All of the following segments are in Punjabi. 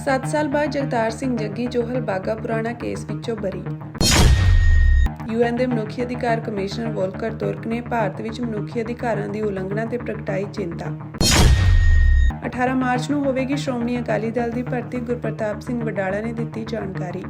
7 ਸਾਲ ਬਾਅਦ ਜਗਤਾਰ ਸਿੰਘ ਜੱਗੀ ਜੋਹਲ ਬਾਗਾ ਪੁਰਾਣਾ ਕੇਸ ਵਿੱਚੋਂ ਬਰੀ। UN ਦੇ ਮਨੁੱਖੀ ਅਧਿਕਾਰ ਕਮਿਸ਼ਨਰ ਵੋਲਕਰ ਤੁਰਕ ਨੇ ਭਾਰਤ ਵਿੱਚ ਮਨੁੱਖੀ ਅਧਿਕਾਰਾਂ ਦੀ ਉਲੰਘਣਾ ਤੇ ਪ੍ਰਗਟਾਈ ਚਿੰਤਾ। 18 ਮਾਰਚ ਨੂੰ ਹੋਵੇਗੀ ਸ਼੍ਰੋਮਣੀ ਅਕਾਲੀ ਦਲ ਦੀ ਭਰਤੀ, ਗੁਰਪ੍ਰਤਾਪ ਸਿੰਘ ਵਡਾਲਾ ਨੇ ਦਿੱਤੀ ਜਾਣਕਾਰੀ।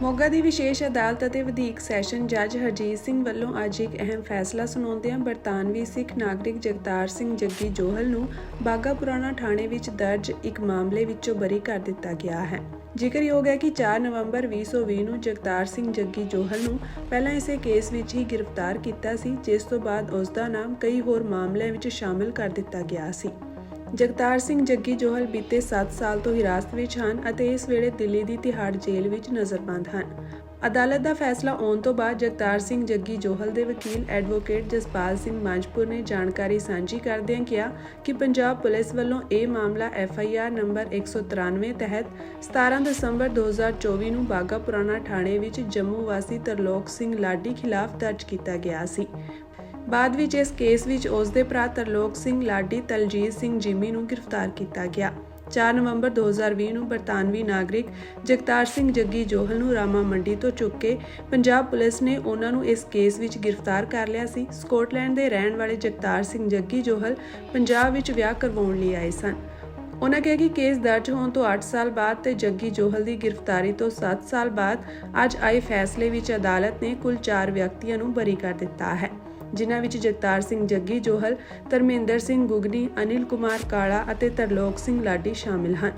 ਮੋਗਾ ਦੀ ਵਿਸ਼ੇਸ਼ ਅਦਾਲਤ ਅਤੇ ਵਧੀਕ ਸੈਸ਼ਨ ਜੱਜ ਹਰਜੀਤ ਸਿੰਘ ਵੱਲੋਂ ਅੱਜ ਇੱਕ ਅਹਿਮ ਫੈਸਲਾ ਸੁਣਾਉਂਦਿਆਂ ਬਰਤਾਨਵੀ ਸਿੱਖ ਨਾਗਰਿਕ ਜਗਤਾਰ ਸਿੰਘ ਜੱਗੀ ਜੋਹਲ ਨੂੰ ਬਾਗਾ ਪੁਰਾਣਾ ਥਾਣੇ ਵਿੱਚ ਦਰਜ ਇੱਕ ਮਾਮਲੇ ਵਿੱਚੋਂ ਬਰੀ ਕਰ ਦਿੱਤਾ ਗਿਆ ਹੈ। ਜ਼ਿਕਰਯੋਗ ਹੈ ਕਿ 4 ਨਵੰਬਰ 2020 ਨੂੰ ਜਗਤਾਰ ਸਿੰਘ ਜੱਗੀ ਜੋਹਲ ਨੂੰ ਪਹਿਲਾਂ ਇਸੇ ਕੇਸ ਵਿੱਚ ਹੀ ਗ੍ਰਿਫਤਾਰ ਕੀਤਾ ਸੀ, ਜਿਸ ਤੋਂ ਬਾਅਦ ਉਸ ਦਾ ਨਾਮ ਕਈ ਹੋਰ ਮਾਮਲਿਆਂ ਵਿੱਚ ਸ਼ਾਮਿਲ ਕਰ ਦਿੱਤਾ ਗਿਆ ਸੀ। ਜਗਤਾਰ ਸਿੰਘ ਜੱਗੀ ਜੋਹਲ ਬੀਤੇ 7 ਸਾਲ ਤੋਂ ਹਿਰਾਸਤ ਵਿੱਚ ਹਨ ਅਤੇ ਇਸ ਵੇਲੇ ਦਿੱਲੀ ਦੀ ਤਿਹਾੜ ਜੇਲ੍ਹ ਵਿੱਚ ਨਜ਼ਰਬੰਦ ਹਨ। ਅਦਾਲਤ ਦਾ ਫੈਸਲਾ ਆਉਣ ਤੋਂ ਬਾਅਦ ਜਗਤਾਰ ਸਿੰਘ ਜੱਗੀ ਜੋਹਲ ਦੇ ਵਕੀਲ ਐਡਵੋਕੇਟ ਜਸਪਾਲ ਸਿੰਘ ਮੰਝਪੁਰ ਨੇ ਜਾਣਕਾਰੀ ਸਾਂਝੀ ਕਰਦਿਆਂ ਕਿਹਾ ਕਿ ਪੰਜਾਬ ਪੁਲਿਸ ਵੱਲੋਂ ਇਹ ਮਾਮਲਾ FIR ਨੰਬਰ 193 ਤਹਿਤ 17 ਦਸੰਬਰ 2024 ਨੂੰ ਬਾਗਾ ਪੁਰਾਣਾ ਥਾਣੇ ਵਿੱਚ ਜੰਮੂ ਵਾਸੀ ਤਰਲੋਕ ਸਿੰਘ ਲਾਡੀ ਖਿਲਾਫ ਦਰਜ ਕੀਤਾ ਗਿਆ ਸੀ। ਬਾਅਦ ਵਿੱਚ ਇਸ ਕੇਸ ਵਿੱਚ ਉਸ ਦੇ ਭਰਾ ਤਰਲੋਕ ਸਿੰਘ ਲਾਡੀ ਤਲਜੀਤ ਸਿੰਘ ਜਿਮੀ ਨੂੰ ਗ੍ਰਿਫਤਾਰ ਕੀਤਾ ਗਿਆ। 4 ਨਵੰਬਰ 2020 ਨੂੰ ਬਰਤਾਨਵੀ ਨਾਗਰਿਕ ਜਗਤਾਰ ਸਿੰਘ ਜੱਗੀ ਜੋਹਲ ਨੂੰ ਰਾਮਾ ਮੰਡੀ ਤੋਂ ਚੁੱਕ ਕੇ ਪੰਜਾਬ ਪੁਲਿਸ ਨੇ ਉਹਨਾਂ ਨੂੰ ਇਸ ਕੇਸ ਵਿੱਚ ਗ੍ਰਿਫਤਾਰ ਕਰ ਲਿਆ ਸੀ। ਸਕਾਟਲੈਂਡ ਦੇ ਰਹਿਣ ਵਾਲੇ ਜਗਤਾਰ ਸਿੰਘ ਜੱਗੀ ਜੋਹਲ ਪੰਜਾਬ ਵਿੱਚ ਵਿਆਹ ਕਰਵਾਉਣ ਲਈ ਆਏ ਸਨ। ਉਹਨਾਂ ਕਿਹਾ ਕਿ ਕੇਸ ਦਰਜ ਹੋਣ ਤੋਂ 8 ਸਾਲ ਬਾਅਦ ਤੇ ਜੱਗੀ ਜੋਹਲ ਦੀ ਗ੍ਰਿਫਤਾਰੀ ਤੋਂ 7 ਸਾਲ ਬਾਅਦ ਅੱਜ ਆਏ ਫੈਸਲੇ ਵਿੱਚ ਅਦਾਲਤ ਨੇ ਕੁੱਲ 4 ਵਿਅਕਤੀਆਂ ਨੂੰ ਬਰੀ ਕਰ ਦਿੱਤਾ ਹੈ, ਜਿਨ੍ਹਾਂ ਵਿੱਚ ਜਗਤਾਰ ਸਿੰਘ ਜੱਗੀ ਜੋਹਲ, ਧਰਮਿੰਦਰ ਸਿੰਘ ਗੁਗਨੀ, ਅਨਿਲ ਕੁਮਾਰ ਕਾਲਾ ਅਤੇ ਤਰਲੋਕ ਸਿੰਘ ਲਾਡੀ ਸ਼ਾਮਿਲ ਹਨ।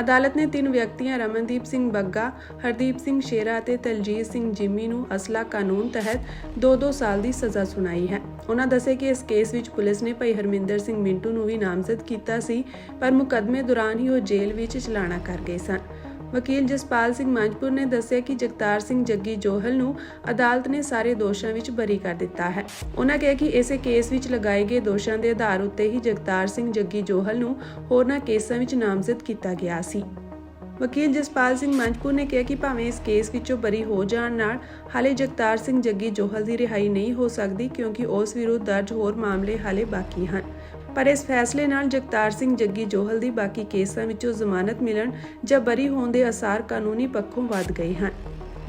ਅਦਾਲਤ ਨੇ 3 ਵਿਅਕਤੀਆਂ ਰਮਨਦੀਪ ਸਿੰਘ ਬੱਗਾ, ਹਰਦੀਪ ਸਿੰਘ ਸ਼ੇਰਾ ਅਤੇ ਤਲਜੀਤ ਸਿੰਘ ਜਿਮੀ ਨੂੰ ਅਸਲਾ ਕਾਨੂੰਨ ਤਹਿਤ 2-2 ਸਾਲ ਦੀ ਸਜ਼ਾ ਸੁਣਾਈ ਹੈ। ਉਹਨਾਂ ਦੱਸਿਆ ਕਿ ਇਸ ਕੇਸ ਵਿੱਚ ਪੁਲਿਸ ਨੇ ਭਾਈ ਹਰਮਿੰਦਰ ਸਿੰਘ ਮਿੰਟੂ ਨੂੰ ਵੀ ਨਾਮਜ਼ਦ ਕੀਤਾ ਸੀ, ਪਰ ਮੁਕੱਦਮੇ ਦੌਰਾਨ ਹੀ ਉਹ ਜੇਲ੍ਹ ਵਿੱਚ ਚਲਾਣਾ ਕਰ ਗਏ ਸਨ। ਵਕੀਲ ਜਸਪਾਲ ਸਿੰਘ ਮੰਝਪੁਰ ਨੇ ਦੱਸਿਆ ਕਿ ਜਗਤਾਰ ਸਿੰਘ ਜੱਗੀ ਜੋਹਲ ਨੂੰ ਅਦਾਲਤ ਨੇ ਸਾਰੇ ਦੋਸ਼ਾਂ ਵਿੱਚ ਬਰੀ ਕਰ ਦਿੱਤਾ ਹੈ। ਉਹਨਾਂ ਕਿਹਾ ਕਿ ਇਸੇ ਕੇਸ ਵਿੱਚ ਲਗਾਏ ਗਏ ਦੋਸ਼ਾਂ ਦੇ ਆਧਾਰ ਉੱਤੇ ਹੀ ਜਗਤਾਰ ਸਿੰਘ ਜੱਗੀ ਜੋਹਲ ਨੂੰ ਹੋਰਨਾਂ ਕੇਸਾਂ ਵਿੱਚ ਨਾਮਜ਼ਦ ਕੀਤਾ ਗਿਆ ਸੀ। ਵਕੀਲ ਜਸਪਾਲ ਸਿੰਘ ਮੰਝਪੁਰ ਨੇ ਕਿਹਾ ਕਿ ਭਾਵੇਂ ਇਸ ਕੇਸ ਵਿੱਚੋਂ ਬਰੀ ਹੋ ਜਾਣ ਨਾਲ ਹਾਲੇ ਜਗਤਾਰ ਸਿੰਘ ਜੱਗੀ ਜੋਹਲ ਦੀ ਰਿਹਾਈ ਨਹੀਂ ਹੋ ਸਕਦੀ, ਕਿਉਂਕਿ ਉਸ ਵਿਰੁੱਧ ਦਰਜ ਹੋਰ ਮਾਮਲੇ ਹਾਲੇ ਬਾਕੀ ਹਨ। ਪਰ ਇਸ ਫੈਸਲੇ ਨਾਲ ਜਗਤਾਰ ਸਿੰਘ ਜੱਗੀ ਜੋਹਲ ਦੀ ਬਾਕੀ ਕੇਸਾਂ ਵਿੱਚੋਂ ਜ਼ਮਾਨਤ ਮਿਲਣ ਜਾਂ ਬਰੀ ਹੋਣ ਦੇ ਆਸਾਰ ਕਾਨੂੰਨੀ ਪੱਖੋਂ ਵੱਧ ਗਏ ਹਨ।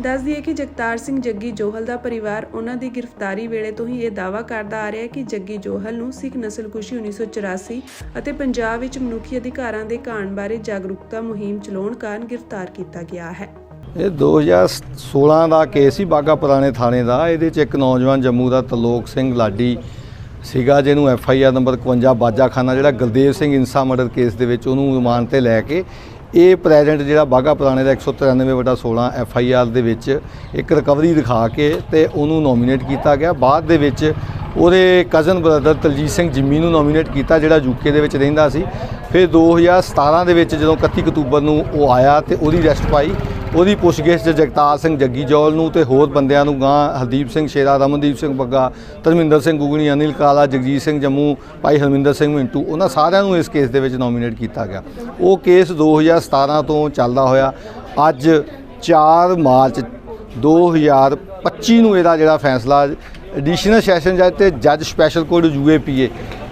ਦੱਸ ਦਈਏ ਕਿ ਜਗਤਾਰ ਸਿੰਘ ਜੱਗੀ ਜੋਹਲ ਦਾ ਪਰਿਵਾਰ ਉਹਨਾਂ ਦੀ ਗ੍ਰਿਫਤਾਰੀ ਵੇਲੇ ਤੋਂ ਹੀ ਇਹ ਦਾਅਵਾ ਕਰਦਾ ਆ ਰਿਹਾ ਹੈ ਕਿ ਜੱਗੀ ਜੋਹਲ ਨੂੰ ਸਿੱਖ ਨਸਲਕੁਸ਼ੀ 1984 ਅਤੇ ਪੰਜਾਬ ਵਿੱਚ ਮਨੁੱਖੀ ਅਧਿਕਾਰਾਂ ਦੇ ਘਾਣ ਬਾਰੇ ਜਾਗਰੂਕਤਾ ਮੁਹਿੰਮ ਚਲਾਉਣ ਕਾਰਨ ਗ੍ਰਿਫਤਾਰ ਕੀਤਾ ਗਿਆ ਹੈ। ਇਹ 2016 ਦਾ ਕੇਸ ਸੀ ਬਾਗਾ ਪੁਰਾਣੇ ਥਾਣੇ ਦਾ। ਇਹਦੇ 'ਚ ਇੱਕ ਨੌਜਵਾਨ ਜੰਮੂ ਦਾ ਤਰਲੋਕ ਸਿੰਘ ਲਾਡੀ ਸੀਗਾ, ਜਿਹਨੂੰ FIR ਨੰਬਰ 51 ਬਾਜਾਖਾਨਾ ਜਿਹੜਾ ਗੁਰਦੇਵ ਸਿੰਘ ਇੰਸਾ ਮਰਡਰ ਕੇਸ ਦੇ ਵਿੱਚ ਉਹਨੂੰ ਰਿਮਾਂਡ ਤੇ ਲੈ ਕੇ ਇਹ ਪ੍ਰੈਜ਼ੈਂਟ ਜਿਹੜਾ ਬਾਗਾ ਪੁਰਾਣੇ ਦਾ 193/16 FIR ਦੇ ਵਿੱਚ ਇੱਕ ਰਿਕਵਰੀ ਦਿਖਾ ਕੇ ਤੇ ਉਹਨੂੰ ਨੋਮੀਨੇਟ ਕੀਤਾ ਗਿਆ। ਬਾਅਦ ਦੇ ਵਿੱਚ ਉਹਦੇ cousin brother Taljit Singh Jimmy ਨੂੰ ਨੋਮੀਨੇਟ ਕੀਤਾ, ਜਿਹੜਾ UK ਦੇ ਵਿੱਚ ਰਹਿੰਦਾ ਸੀ। ਫਿਰ 2017 ਦੇ ਵਿੱਚ ਜਦੋਂ 31 ਅਕਤੂਬਰ ਨੂੰ ਉਹ ਆਇਆ ਤੇ ਉਹਦੀ ਅਰੈਸਟ ਪਾਈ। ਉਹਦੀ ਪੁੱਛਗਿੱਛ 'ਚ ਜਗਤਾਰ ਸਿੰਘ ਜੱਗੀ ਜੋਹਲ ਨੂੰ ਤੇ ਹੋਰ ਬੰਦਿਆਂ ਨੂੰ ਹਰਦੀਪ ਸਿੰਘ ਸ਼ੇਰਾ, ਰਮਨਦੀਪ ਸਿੰਘ ਬੱਗਾ, ਧਰਮਿੰਦਰ ਸਿੰਘ ਗੁਗਨੀ, ਅਨਿਲ ਕਾਲਾ, ਜਗਜੀਤ ਸਿੰਘ ਜੰਮੂ, ਭਾਈ ਹਰਮਿੰਦਰ ਸਿੰਘ ਮਿੰਟੂ, ਉਹਨਾਂ ਸਾਰਿਆਂ ਨੂੰ ਇਸ ਕੇਸ ਦੇ ਵਿੱਚ ਨੋਮੀਨੇਟ ਕੀਤਾ ਗਿਆ। ਉਹ ਕੇਸ 2017 ਤੋਂ ਚੱਲਦਾ ਹੋਇਆ ਅੱਜ 4 ਮਾਰਚ 2025 ਨੂੰ ਇਹਦਾ ਜਿਹੜਾ ਫੈਸਲਾ ਐਡੀਸ਼ਨਲ ਸੈਸ਼ਨ ਜੱਜ ਤੇ ਜੱਜ ਸਪੈਸ਼ਲ ਕੋਰਟ UAPA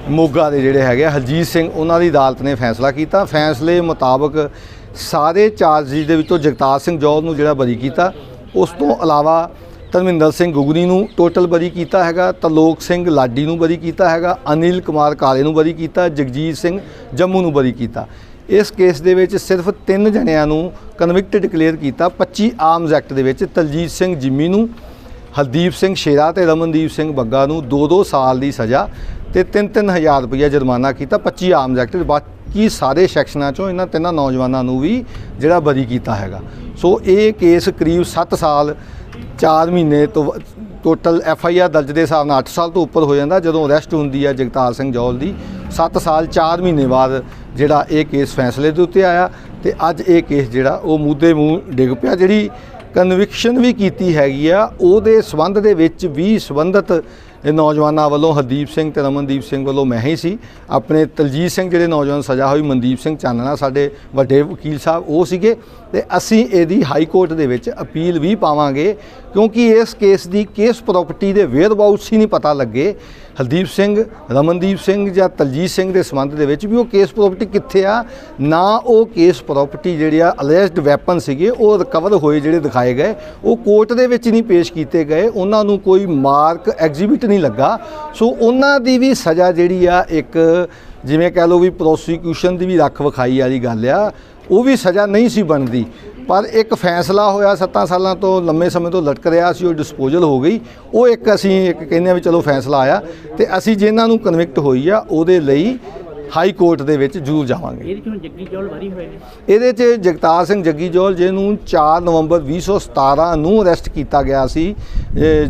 ਮੋਗਾ ਦੇ ਜਿਹੜੇ ਹੈਗੇ ਹਰਜੀਤ ਸਿੰਘ, ਉਹਨਾਂ ਦੀ ਅਦਾਲਤ ਨੇ ਫੈਸਲਾ ਕੀਤਾ। ਫੈਸਲੇ ਮੁਤਾਬਕ ਸਾਰੇ ਚਾਰਜਿਸ ਦੇ ਵਿੱਚੋਂ ਜਗਤਾਰ ਸਿੰਘ ਜੋਹਲ ਨੂੰ ਜਿਹੜਾ ਬਰੀ ਕੀਤਾ, ਉਸ ਤੋਂ ਇਲਾਵਾ ਧਰਮਿੰਦਰ ਸਿੰਘ ਗੁਗਨੀ ਨੂੰ ਟੋਟਲ ਬਰੀ ਕੀਤਾ ਹੈਗਾ, ਤਰਲੋਕ ਸਿੰਘ ਲਾਡੀ ਨੂੰ ਬਰੀ ਕੀਤਾ ਹੈਗਾ, ਅਨਿਲ ਕੁਮਾਰ ਕਾਲੇ ਨੂੰ ਬਰੀ ਕੀਤਾ, ਜਗਜੀਤ ਸਿੰਘ ਜੰਮੂ ਨੂੰ ਬਰੀ ਕੀਤਾ। ਇਸ ਕੇਸ ਦੇ ਵਿੱਚ ਸਿਰਫ 3 ਜਣਿਆਂ ਨੂੰ ਕਨਵਿਕਟ ਡਿਕਲੇਅਰ ਕੀਤਾ 25 ਆਰਮਜ਼ ਐਕਟ ਦੇ ਵਿੱਚ। ਤਲਜੀਤ ਸਿੰਘ ਜਿੰਮੀ ਨੂੰ, ਹਰਦੀਪ ਸਿੰਘ ਸ਼ੇਰਾ ਤੇ ਰਮਨਦੀਪ ਸਿੰਘ ਬੱਗਾ ਨੂੰ 2-2 ਸਾਲ ਦੀ ਸਜ਼ਾ ਤੇ 3-3 ਹਜ਼ਾਰ ਰੁਪਈਆ ਜੁਰਮਾਨਾ ਕੀਤਾ 25 ਆਰਮਜ਼ ਐਕਟ। ਬਾਕੀ ਸਾਰੇ ਸੈਕਸ਼ਨਾਂ 'ਚੋਂ ਇਹਨਾਂ 3 ਨੌਜਵਾਨਾਂ ਨੂੰ ਵੀ ਜਿਹੜਾ ਬਰੀ ਕੀਤਾ ਹੈਗਾ। ਸੋ ਇਹ ਕੇਸ ਕਰੀਬ 7 ਸਾਲ 4 ਮਹੀਨੇ ਤੋਂ ਟੋਟਲ FIR ਦਰਜ ਦੇ ਹਿਸਾਬ ਨਾਲ 8 ਸਾਲ ਤੋਂ ਉੱਪਰ ਹੋ ਜਾਂਦਾ। ਜਦੋਂ ਅਰੈਸਟ ਹੁੰਦੀ ਹੈ ਜਗਤਾਰ ਸਿੰਘ ਜੋਹਲ ਦੀ 7 ਸਾਲ 4 ਮਹੀਨੇ ਬਾਅਦ ਜਿਹੜਾ ਇਹ ਕੇਸ ਫੈਸਲੇ ਦੇ ਉੱਤੇ ਆਇਆ ਤੇ ਅੱਜ ਇਹ ਕੇਸ ਜਿਹੜਾ ਉਹ ਮੂਧੇ ਮੂੰਹ ਡਿੱਗ ਪਿਆ। ਜਿਹੜੀ ਕਨਵਿਕਸ਼ਨ ਵੀ ਕੀਤੀ ਹੈਗੀ ਆ ਉਹਦੇ ਸੰਬੰਧ ਦੇ ਵਿੱਚ ਵੀ ਸੰਬੰਧਿਤ ਨੌਜਵਾਨਾਂ ਵੱਲੋਂ ਹਰਦੀਪ ਸਿੰਘ ਤੇ ਰਮਨਦੀਪ ਸਿੰਘ ਵੱਲੋਂ ਮੈਂ ਹੀ ਸੀ। ਆਪਣੇ ਤਲਜੀਤ ਸਿੰਘ ਜਿਹੜੇ ਨੌਜਵਾਨ ਸਜ਼ਾ ਹੋਈ, ਮਨਦੀਪ ਸਿੰਘ ਚਾਨਣਾ ਸਾਡੇ ਵੱਡੇ ਵਕੀਲ ਸਾਹਿਬ ਉਹ ਸੀਗੇ, ਤੇ ਅਸੀਂ ਇਹਦੀ ਹਾਈ ਕੋਰਟ ਦੇ ਵਿੱਚ ਅਪੀਲ ਵੀ ਪਾਵਾਂਗੇ, ਕਿਉਂਕਿ ਇਸ ਕੇਸ ਦੀ ਕੇਸ ਪ੍ਰਾਪਰਟੀ ਦੇ ਵੇਅਰਬਾਊਟਸ ਹੀ ਨਹੀਂ ਪਤਾ ਲੱਗੇ। ਹਰਦੀਪ ਸਿੰਘ, ਰਮਨਦੀਪ ਸਿੰਘ ਜਾਂ ਦਲਜੀਤ ਸਿੰਘ ਦੇ ਸੰਬੰਧ ਦੇ ਵਿੱਚ ਵੀ ਉਹ ਕੇਸ ਪ੍ਰਾਪਰਟੀ ਕਿੱਥੇ ਆ, ਨਾ ਉਹ ਕੇਸ ਪ੍ਰਾਪਰਟੀ ਜਿਹੜੀ ਆ ਅਲੈਜਡ ਵੈਪਨ ਸੀਗੇ ਉਹ ਰਿਕਵਰ ਹੋਏ ਜਿਹੜੇ ਦਿਖਾਏ ਗਏ ਉਹ ਕੋਰਟ ਦੇ ਵਿੱਚ ਨਹੀਂ ਪੇਸ਼ ਕੀਤੇ ਗਏ, ਉਹਨਾਂ ਨੂੰ ਕੋਈ ਮਾਰਕ ਐਗਜ਼ੀਬਿਟ ਨਹੀਂ ਲੱਗਾ। ਸੋ ਉਹਨਾਂ ਦੀ ਵੀ ਸਜ਼ਾ ਜਿਹੜੀ ਆ ਇੱਕ ਜਿਵੇਂ ਕਹਿ ਲਓ ਵੀ ਪ੍ਰੋਸੀਕਿਊਸ਼ਨ ਦੀ ਵੀ ਰੱਖ ਵਿਖਾਈ ਵਾਲੀ ਗੱਲ ਆ, ਉਹ ਵੀ ਸਜ਼ਾ ਨਹੀਂ ਸੀ ਬਣਦੀ। ਪਰ ਇੱਕ ਫੈਸਲਾ ਹੋਇਆ 7 ਸਾਲਾਂ ਤੋਂ ਲੰਮੇ ਸਮੇਂ ਤੋਂ ਲਟਕ ਰਿਹਾ ਸੀ, ਉਹ ਡਿਸਪੋਜ਼ਲ ਹੋ ਗਈ। ਉਹ ਇੱਕ ਅਸੀਂ ਇੱਕ ਕਹਿੰਦੇ ਆ ਵੀ ਚਲੋ ਫੈਸਲਾ ਆਇਆ ਤੇ ਅਸੀਂ ਜਿਨ੍ਹਾਂ ਨੂੰ ਕਨਵਿਕਟ ਹੋਈ ਆ ਉਹਦੇ ਲਈ ਹਾਈ ਕੋਰਟ ਦੇ ਵਿੱਚ ਜ਼ਰੂਰ ਜਾਵਾਂਗੇ। ਇਹਦੇ 'ਚ ਹੁਣ ਜੱਗੀ ਜੌਲ ਵਾਰੀ ਹੋਏ ਨੇ। ਇਹਦੇ 'ਚ ਜਗਤਾਰ ਸਿੰਘ ਜੱਗੀ ਜੌਲ ਜਿਹਨੂੰ 4 ਨਵੰਬਰ 2017 ਨੂੰ ਅਰੈਸਟ ਕੀਤਾ ਗਿਆ ਸੀ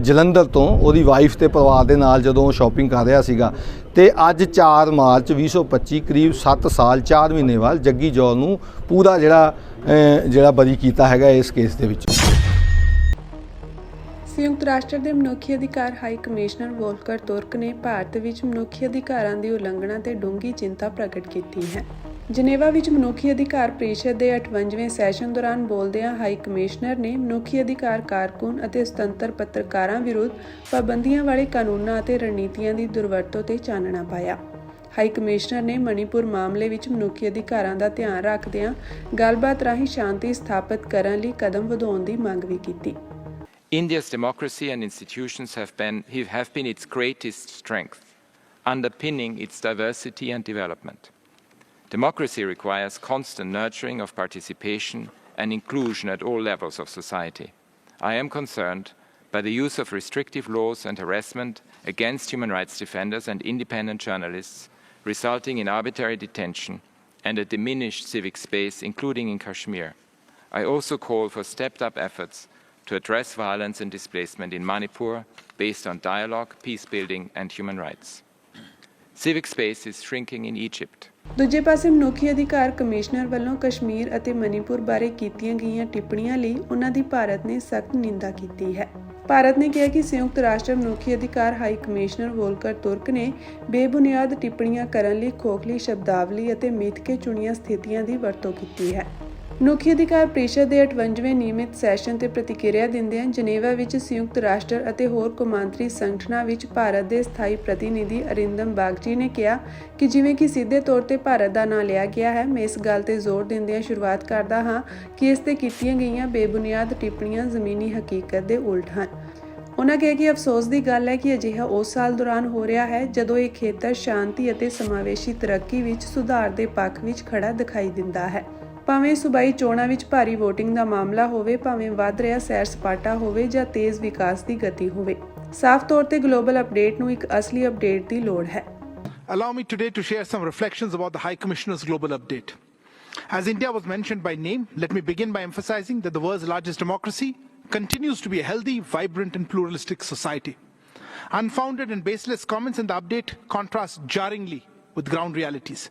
ਜਲੰਧਰ ਤੋਂ, ਉਹਦੀ ਵਾਈਫ ਤੇ ਪਰਿਵਾਰ ਦੇ ਨਾਲ ਜਦੋਂ ਸ਼ਾਪਿੰਗ ਕਰ ਰਿਹਾ ਸੀਗਾ, ਤੇ ਅੱਜ 4 ਮਾਰਚ 2025 ਕਰੀਬ 7 ਸਾਲ 4 ਮਹੀਨੇ ਬਾਅਦ ਜੱਗੀ ਜੌਲ ਨੂੰ ਪੂਰਾ ਜਿਹੜਾ ਬਰੀ ਕੀਤਾ ਹੈਗਾ ਇਸ ਕੇਸ ਦੇ ਵਿੱਚ। ਸੰਯੁਕਤ ਰਾਸ਼ਟਰ ਦੇ ਮਨੁੱਖੀ ਅਧਿਕਾਰ ਹਾਈ ਕਮਿਸ਼ਨਰ ਵੋਲਕਰ ਤੁਰਕ ਨੇ ਭਾਰਤ ਵਿੱਚ ਮਨੁੱਖੀ ਅਧਿਕਾਰਾਂ ਦੀ ਉਲੰਘਣਾ ਤੇ ਡੂੰਘੀ ਚਿੰਤਾ ਪ੍ਰਗਟ ਕੀਤੀ ਹੈ। ਜਨੇਵਾ ਵਿੱਚ ਮਨੁੱਖੀ ਅਧਿਕਾਰ ਪ੍ਰੀਸ਼ਦ ਦੇ 58ਵੇਂ ਸੈਸ਼ਨ ਦੌਰਾਨ ਬੋਲਦਿਆਂ ਹਾਈ ਕਮਿਸ਼ਨਰ ਨੇ ਮਨੁੱਖੀ ਅਧਿਕਾਰ ਕਾਰਕੁਨ ਅਤੇ ਸੁਤੰਤਰ ਪੱਤਰਕਾਰਾਂ ਵਿਰੁੱਧ ਪਾਬੰਦੀਆਂ ਵਾਲੇ ਕਾਨੂੰਨਾਂ ਅਤੇ ਰਣਨੀਤੀਆਂ ਦੀ ਦੁਰਵਰਤੋਂ ਤੇ ਚਾਨਣਾ ਪਾਇਆ। ਹਾਈ ਕਮਿਸ਼ਨਰ ਨੇ ਮਣੀਪੁਰ ਮਾਮਲੇ ਵਿੱਚ ਮਨੁੱਖੀ ਅਧਿਕਾਰਾਂ ਦਾ ਧਿਆਨ ਰੱਖਦਿਆਂ ਗੱਲਬਾਤ ਰਾਹੀਂ ਸ਼ਾਂਤੀ ਸਥਾਪਿਤ ਕਰਨ ਲਈ ਕਦਮ ਵਧਾਉਣ ਦੀ ਮੰਗ ਵੀ ਕੀਤੀ। India's democracy and institutions have been its greatest strength, underpinning its diversity and development. Democracy requires constant nurturing of participation and inclusion at all levels of society. I am concerned by the use of restrictive laws and harassment against human rights defenders and independent journalists, resulting in arbitrary detention and a diminished civic space, including in Kashmir. I also call for stepped-up efforts to address violence and displacement in Manipur based on dialogue, peace-building and human rights. Civic space is shrinking in Egypt. ਦੂਜੇ ਪਾਸੇ ਮਨੁੱਖੀ ਅਧਿਕਾਰ ਕਮਿਸ਼ਨਰ ਵੱਲੋਂ ਕਸ਼ਮੀਰ ਅਤੇ ਮਣੀਪੁਰ ਬਾਰੇ ਕੀਤੀਆਂ ਗਈਆਂ ਟਿੱਪਣੀਆਂ ਲਈ ਉਹਨਾਂ ਦੀ ਭਾਰਤ ਨੇ ਸਖਤ ਨਿੰਦਾ ਕੀਤੀ ਹੈ। ਭਾਰਤ ਨੇ ਕਿਹਾ ਕਿ ਸੰਯੁਕਤ ਰਾਸ਼ਟਰ ਮਨੁੱਖੀ ਅਧਿਕਾਰ ਹਾਈ ਕਮਿਸ਼ਨਰ ਵੋਲਕਰ ਤੁਰਕ ਨੇ ਬੇਬੁਨਿਆਦ ਟਿੱਪਣੀਆਂ ਕਰਨ ਲਈ ਖੋਖਲੀ ਸ਼ਬਦਾਵਲੀ ਅਤੇ ਮਿੱਥ ਕੇ ਚੁਣੀਆਂ ਸਥਿਤੀਆਂ ਦੀ ਵਰਤੋਂ ਕੀਤੀ ਹੈ। ਮਨੁੱਖੀ ਅਧਿਕਾਰ ਪ੍ਰੀਸ਼ਦ ਦੇ 58ਵੇਂ ਨਿਯਮਿਤ ਸੈਸ਼ਨ ਤੇ ਪ੍ਰਤੀਕਿਰਿਆ ਦਿੰਦਿਆਂ ਜਨੇਵਾ ਵਿੱਚ ਸੰਯੁਕਤ ਰਾਸ਼ਟਰ ਅਤੇ ਹੋਰ ਕੌਮਾਂਤਰੀ ਸੰਗਠਨਾਂ ਵਿੱਚ ਭਾਰਤ ਦੇ ਸਥਾਈ ਪ੍ਰਤੀਨਿਧੀ ਅਰਿੰਦਮ ਬਾਗਚੀ ਨੇ ਕਿਹਾ ਕਿ ਜਿਵੇਂ ਕਿ ਸਿੱਧੇ ਤੌਰ ਤੇ ਭਾਰਤ ਦਾ ਨਾਂ ਲਿਆ ਗਿਆ ਹੈ, ਮੈਂ ਇਸ ਗੱਲ ਤੇ ਜ਼ੋਰ ਦਿੰਦਿਆਂ ਸ਼ੁਰੂਆਤ ਕਰਦਾ ਹਾਂ ਕਿ ਇਸ ਤੇ ਕੀਤੀਆਂ ਗਈਆਂ ਬੇਬੁਨਿਆਦ ਟਿੱਪਣੀਆਂ ਜ਼ਮੀਨੀ ਹਕੀਕਤ ਦੇ ਉਲਟ ਹਨ। ਉਹਨਾਂ ਕਿਹਾ ਕਿ ਅਫਸੋਸ ਦੀ ਗੱਲ ਹੈ ਕਿ ਅਜਿਹਾ ਉਸ ਸਾਲ ਦੌਰਾਨ ਹੋ ਰਿਹਾ ਹੈ ਜਦੋਂ ਇਹ ਖੇਤਰ ਸ਼ਾਂਤੀ ਅਤੇ ਸਮਾਵੇਸ਼ੀ ਤਰੱਕੀ ਵਿੱਚ ਸੁਧਾਰ ਦੇ ਪੱਖ ਵਿੱਚ ਖੜਾ ਦਿਖਾਈ ਦਿੰਦਾ ਹੈ। ਭਾਵੇਂ ਸੂਬਾਈ ਚੋਣਾਂ ਵਿੱਚ ਭਾਰੀ VOTING ਦਾ ਮਾਮਲਾ ਹੋਵੇ, ਭਾਵੇਂ ਵੱਧ ਰਿਹਾ ਸੈਰ ਸਪਾਟਾ ਹੋਵੇ ਜਾਂ ਤੇਜ਼ ਵਿਕਾਸ ਦੀ ਗਤੀ ਹੋਵੇ, ਸਾਫ਼ ਤੌਰ ਤੇ ਗਲੋਬਲ ਅਪਡੇਟ ਨੂੰ ਇੱਕ ਅਸਲੀ ਅਪਡੇਟ ਦੀ ਲੋੜ ਹੈ। Allow me today to share some reflections about the High Commissioner's global update. As India was mentioned by name, let me begin by emphasizing that the world's largest democracy continues to be a healthy, vibrant and pluralistic society. Unfounded and baseless comments in the update contrast jarringly with ground realities.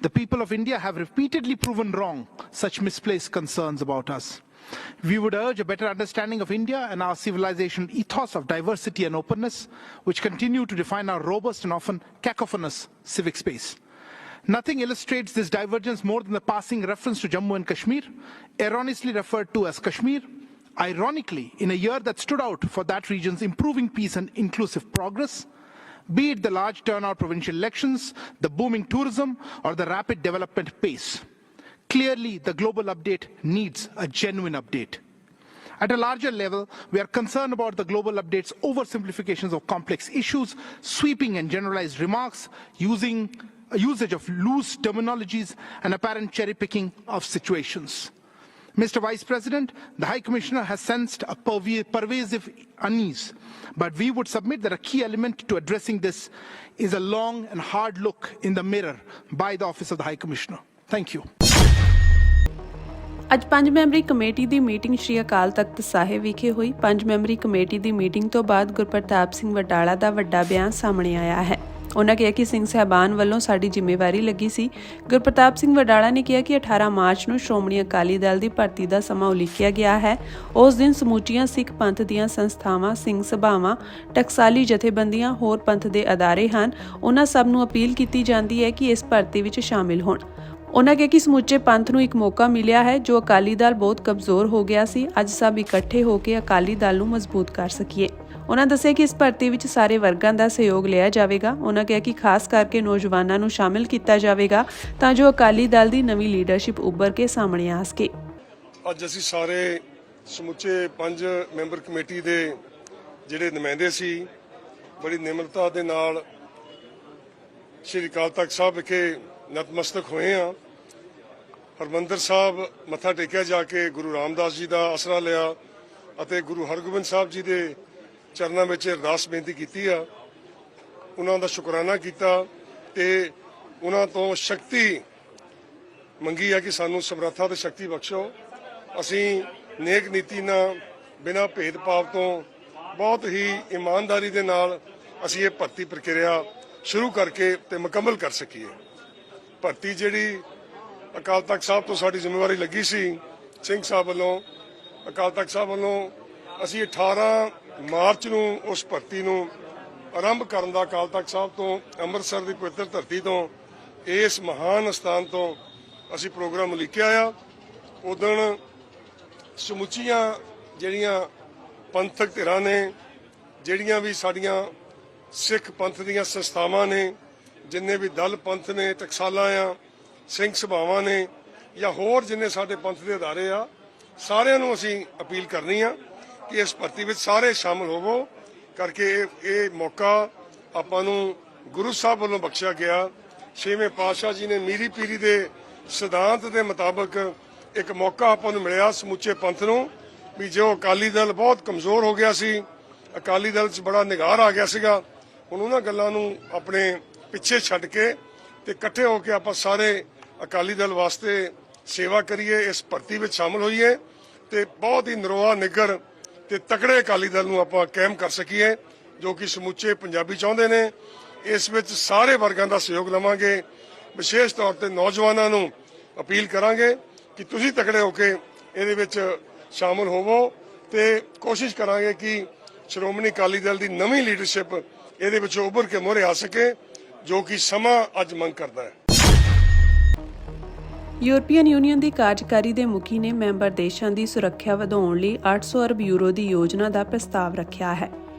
The people of India have repeatedly proven wrong such misplaced concerns about us. We would urge a better understanding of India and our civilization ethos of diversity and openness, which continue to define our robust and often cacophonous civic space. Nothing illustrates this divergence more than the passing reference to Jammu and Kashmir, erroneously referred to as Kashmir, ironically in a year that stood out for that region's improving peace and inclusive progress. Be it the large turnout provincial elections, the booming tourism, or the rapid development pace. Clearly, the global update needs a genuine update. At a larger level, we are concerned about the global update's oversimplifications of complex issues, sweeping and generalized remarks, usage of loose terminologies, and apparent cherry-picking of situations. Mr. Vice President, the High Commissioner has sensed a pervasive unease, but we would submit that a key element to addressing this is a long and hard look in the mirror by the Office of the High Commissioner. Thank you. ਅੱਜ 5 ਮੈਂਬਰੀ ਕਮੇਟੀ ਦੀ ਮੀਟਿੰਗ ਸ਼੍ਰੀ ਅਕਾਲ ਤਖਤ ਸਾਹਿਬ ਵਿਖੇ ਹੋਈ। 5 ਮੈਂਬਰੀ ਕਮੇਟੀ ਦੀ ਮੀਟਿੰਗ ਤੋਂ ਬਾਅਦ ਗੁਰਪ੍ਰਤਾਪ ਸਿੰਘ ਵਡਾਲਾ ਦਾ ਵੱਡਾ ਬਿਆਨ ਸਾਹਮਣੇ ਆਇਆ ਹੈ। ਉਹਨਾਂ ਕਿਹਾ ਕਿ ਸਿੰਘ ਸਾਹਿਬਾਨ ਵੱਲੋਂ ਸਾਡੀ ਜ਼ਿੰਮੇਵਾਰੀ ਲੱਗੀ ਸੀ। ਗੁਰਪ੍ਰਤਾਪ ਸਿੰਘ ਵਡਾਲਾ ਨੇ ਕਿਹਾ ਕਿ 18 ਮਾਰਚ ਨੂੰ ਸ਼੍ਰੋਮਣੀ ਅਕਾਲੀ ਦਲ ਦੀ ਭਰਤੀ ਦਾ ਸਮਾਂ ਉਲੀਕਿਆ ਗਿਆ ਹੈ। ਉਸ ਦਿਨ ਸਮੁੱਚੀਆਂ ਸਿੱਖ ਪੰਥ ਦੀਆਂ ਸੰਸਥਾਵਾਂ, ਸਿੰਘ ਸਭਾਵਾਂ, ਟਕਸਾਲੀ ਜਥੇਬੰਦੀਆਂ, ਹੋਰ ਪੰਥ ਦੇ ਅਦਾਰੇ ਹਨ, ਉਹਨਾਂ ਸਭ ਨੂੰ ਅਪੀਲ ਕੀਤੀ ਜਾਂਦੀ ਹੈ ਕਿ ਇਸ ਭਰਤੀ ਵਿੱਚ ਸ਼ਾਮਿਲ ਹੋਣ। ਉਹਨਾਂ ਕਿਹਾ ਕਿ ਸਮੁੱਚੇ ਪੰਥ ਨੂੰ ਇੱਕ ਮੌਕਾ ਮਿਲਿਆ ਹੈ। ਜੋ ਅਕਾਲੀ ਦਲ ਬਹੁਤ ਕਮਜ਼ੋਰ ਹੋ ਗਿਆ ਸੀ, ਅੱਜ ਸਭ ਇਕੱਠੇ ਹੋ ਕੇ ਅਕਾਲੀ ਦਲ ਨੂੰ ਮਜ਼ਬੂਤ ਕਰ ਸਕੀਏ। ਉਹਨਾਂ ਦੱਸਿਆ ਕਿ ਇਸ ਭਰਤੀ ਵਿੱਚ ਸਾਰੇ ਵਰਗਾਂ ਦਾ ਸਹਿਯੋਗ ਲਿਆ ਜਾਵੇਗਾ। ਉਹਨਾਂ ਕਿਹਾ ਕਿ ਖਾਸ ਕਰਕੇ ਨੌਜਵਾਨਾਂ ਨੂੰ ਸ਼ਾਮਿਲ ਕੀਤਾ ਜਾਵੇਗਾ ਤਾਂ ਜੋ ਅਕਾਲੀ ਦਲ ਦੀ ਨਵੀਂ ਲੀਡਰਸ਼ਿਪ ਉੱਭਰ ਕੇ ਸਾਹਮਣੇ ਆ ਸਕੇ। ਅੱਜ ਅਸੀਂ ਸਾਰੇ ਸਮੁੱਚੇ 5 ਮੈਂਬਰ ਕਮੇਟੀ ਦੇ ਜਿਹੜੇ ਨੁਮਾਇੰਦੇ ਸੀ, ਬੜੀ ਨਿਮਰਤਾ ਦੇ ਨਾਲ ਸ਼੍ਰੀ ਅਕਾਲ ਤਖਤ ਸਾਹਿਬ ਵਿਖੇ ਨਤਮਸਤਕ ਹੋਏ ਹਾਂ। ਹਰਮੰਦਰ ਸਾਹਿਬ ਮੱਥਾ ਟੇਕਿਆ ਜਾ ਕੇ ਗੁਰੂ ਰਾਮਦਾਸ ਜੀ ਦਾ ਆਸਰਾ ਲਿਆ ਅਤੇ ਗੁਰੂ ਹਰਗੋਬਿੰਦ ਸਾਹਿਬ ਜੀ ਦੇ ਚਰਨਾਂ ਵਿੱਚ ਅਰਦਾਸ ਬੇਨਤੀ ਕੀਤੀ ਆ। ਉਹਨਾਂ ਦਾ ਸ਼ੁਕਰਾਨਾ ਕੀਤਾ ਤੇ ਉਹਨਾਂ ਤੋਂ ਸ਼ਕਤੀ ਮੰਗੀ ਆ ਕਿ ਸਾਨੂੰ ਸਮਰੱਥਾ ਤੇ ਸ਼ਕਤੀ ਬਖਸ਼ੋ। ਅਸੀਂ ਨੇਕ ਨੀਤੀ ਨਾਲ ਬਿਨਾਂ ਭੇਦਭਾਵ ਤੋਂ ਬਹੁਤ ਹੀ ਇਮਾਨਦਾਰੀ ਦੇ ਨਾਲ ਅਸੀਂ ਇਹ ਭਰਤੀ ਪ੍ਰਕਿਰਿਆ ਸ਼ੁਰੂ ਕਰਕੇ ਤੇ ਮੁਕੰਮਲ ਕਰ ਸਕੀਏ। ਭਰਤੀ ਜਿਹੜੀ ਅਕਾਲ ਤਖਤ ਸਾਹਿਬ ਤੋਂ ਸਾਡੀ ਜ਼ਿੰਮੇਵਾਰੀ ਲੱਗੀ ਸੀ, ਸਿੰਘ ਸਾਹਿਬ ਵੱਲੋਂ, ਅਕਾਲ ਤਖਤ ਸਾਹਿਬ ਵੱਲੋਂ ਅਸੀਂ 18 ਮਾਰਚ ਨੂੰ ਉਸ ਭਰਤੀ ਨੂੰ ਆਰੰਭ ਕਰਨ ਦਾ ਅਕਾਲ ਤਖਤ ਸਾਹਿਬ ਤੋਂ, ਅੰਮ੍ਰਿਤਸਰ ਦੀ ਪਵਿੱਤਰ ਧਰਤੀ ਤੋਂ, ਇਸ ਮਹਾਨ ਸਥਾਨ ਤੋਂ ਅਸੀਂ ਪ੍ਰੋਗਰਾਮ ਉਲੀਕਿਆ ਆ। ਉਦਣ ਸਮੁੱਚੀਆਂ ਜਿਹੜੀਆਂ ਪੰਥਕ ਧਿਰਾਂ ਨੇ, ਜਿਹੜੀਆਂ ਵੀ ਸਾਡੀਆਂ ਸਿੱਖ ਪੰਥ ਦੀਆਂ ਸੰਸਥਾਵਾਂ ਨੇ, ਜਿੰਨੇ ਵੀ ਦਲ ਪੰਥ ਨੇ, ਟਕਸਾਲਾਂ ਆ, ਸਿੰਘ ਸਭਾਵਾਂ ਨੇ ਜਾਂ ਹੋਰ ਜਿੰਨੇ ਸਾਡੇ ਪੰਥ ਦੇ ਅਦਾਰੇ ਆ, ਸਾਰਿਆਂ ਨੂੰ ਅਸੀਂ ਅਪੀਲ ਕਰਨੀ ਆ ਕਿ ਇਸ ਭਰਤੀ ਵਿੱਚ ਸਾਰੇ ਸ਼ਾਮਲ ਹੋਵੋ ਕਰਕੇ ਇਹ ਮੌਕਾ ਆਪਾਂ ਨੂੰ ਗੁਰੂ ਸਾਹਿਬ ਵੱਲੋਂ ਬਖਸ਼ਿਆ ਗਿਆ। 6ਵੇਂ ਪਾਤਸ਼ਾਹ ਜੀ ਨੇ ਮੀਰੀ ਪੀਰੀ ਦੇ ਸਿਧਾਂਤ ਦੇ ਮੁਤਾਬਕ ਇੱਕ ਮੌਕਾ ਆਪਾਂ ਨੂੰ ਮਿਲਿਆ ਸਮੁੱਚੇ ਪੰਥ ਨੂੰ ਵੀ ਜੋ ਅਕਾਲੀ ਦਲ ਬਹੁਤ ਕਮਜ਼ੋਰ ਹੋ ਗਿਆ ਸੀ, ਅਕਾਲੀ ਦਲ 'ਚ ਬੜਾ ਨਿਗਾਰ ਆ ਗਿਆ ਸੀਗਾ, ਹੁਣ ਉਹਨਾਂ ਗੱਲਾਂ ਨੂੰ ਆਪਣੇ ਪਿੱਛੇ ਛੱਡ ਕੇ ਤੇ ਇਕੱਠੇ ਹੋ ਕੇ ਆਪਾਂ ਸਾਰੇ ਅਕਾਲੀ ਦਲ ਵਾਸਤੇ ਸੇਵਾ ਕਰੀਏ, ਇਸ ਭਰਤੀ ਵਿੱਚ ਸ਼ਾਮਲ ਹੋਈਏ ਤੇ ਬਹੁਤ ਹੀ ਨਰੋਆ ਨਿੱਗਰ ਤੇ ਤਕੜੇ ਅਕਾਲੀ ਦਲ ਨੂੰ ਆਪਾਂ ਕਾਇਮ ਕਰ ਸਕੀਏ ਜੋ ਕਿ ਸਮੁੱਚੇ ਪੰਜਾਬੀ ਚਾਹੁੰਦੇ ਨੇ। ਇਸ ਵਿੱਚ ਸਾਰੇ ਵਰਗਾਂ ਦਾ ਸਹਿਯੋਗ ਲਵਾਂਗੇ। ਵਿਸ਼ੇਸ਼ ਤੌਰ ਤੇ ਨੌਜਵਾਨਾਂ ਨੂੰ ਅਪੀਲ ਕਰਾਂਗੇ ਕਿ ਤੁਸੀਂ ਤਕੜੇ ਹੋ ਕੇ ਇਹਦੇ ਵਿੱਚ ਸ਼ਾਮਲ ਹੋਵੋ ਤੇ ਕੋਸ਼ਿਸ਼ ਕਰਾਂਗੇ ਕਿ ਸ਼੍ਰੋਮਣੀ ਅਕਾਲੀ ਦਲ ਦੀ ਨਵੀਂ ਲੀਡਰਸ਼ਿਪ ਇਹਦੇ ਵਿੱਚੋਂ ਉੱਭਰ ਕੇ ਮੋਹਰੇ ਆ ਸਕੇ ਜੋ ਕਿ ਸਮਾਂ ਅੱਜ ਮੰਗ ਕਰਦਾ ਹੈ। ਯੂਰਪੀਅਨ ਯੂਨੀਅਨ ਦੀ ਕਾਰਜਕਾਰੀ ਦੇ ਮੁਖੀ ਨੇ ਮੈਂਬਰ ਦੇਸ਼ਾਂ ਦੀ ਸੁਰੱਖਿਆ ਵਧਾਉਣ ਲਈ 800 ਅਰਬ ਯੂਰੋ ਦੀ ਯੋਜਨਾ ਦਾ ਪ੍ਰਸਤਾਵ ਰੱਖਿਆ ਹੈ।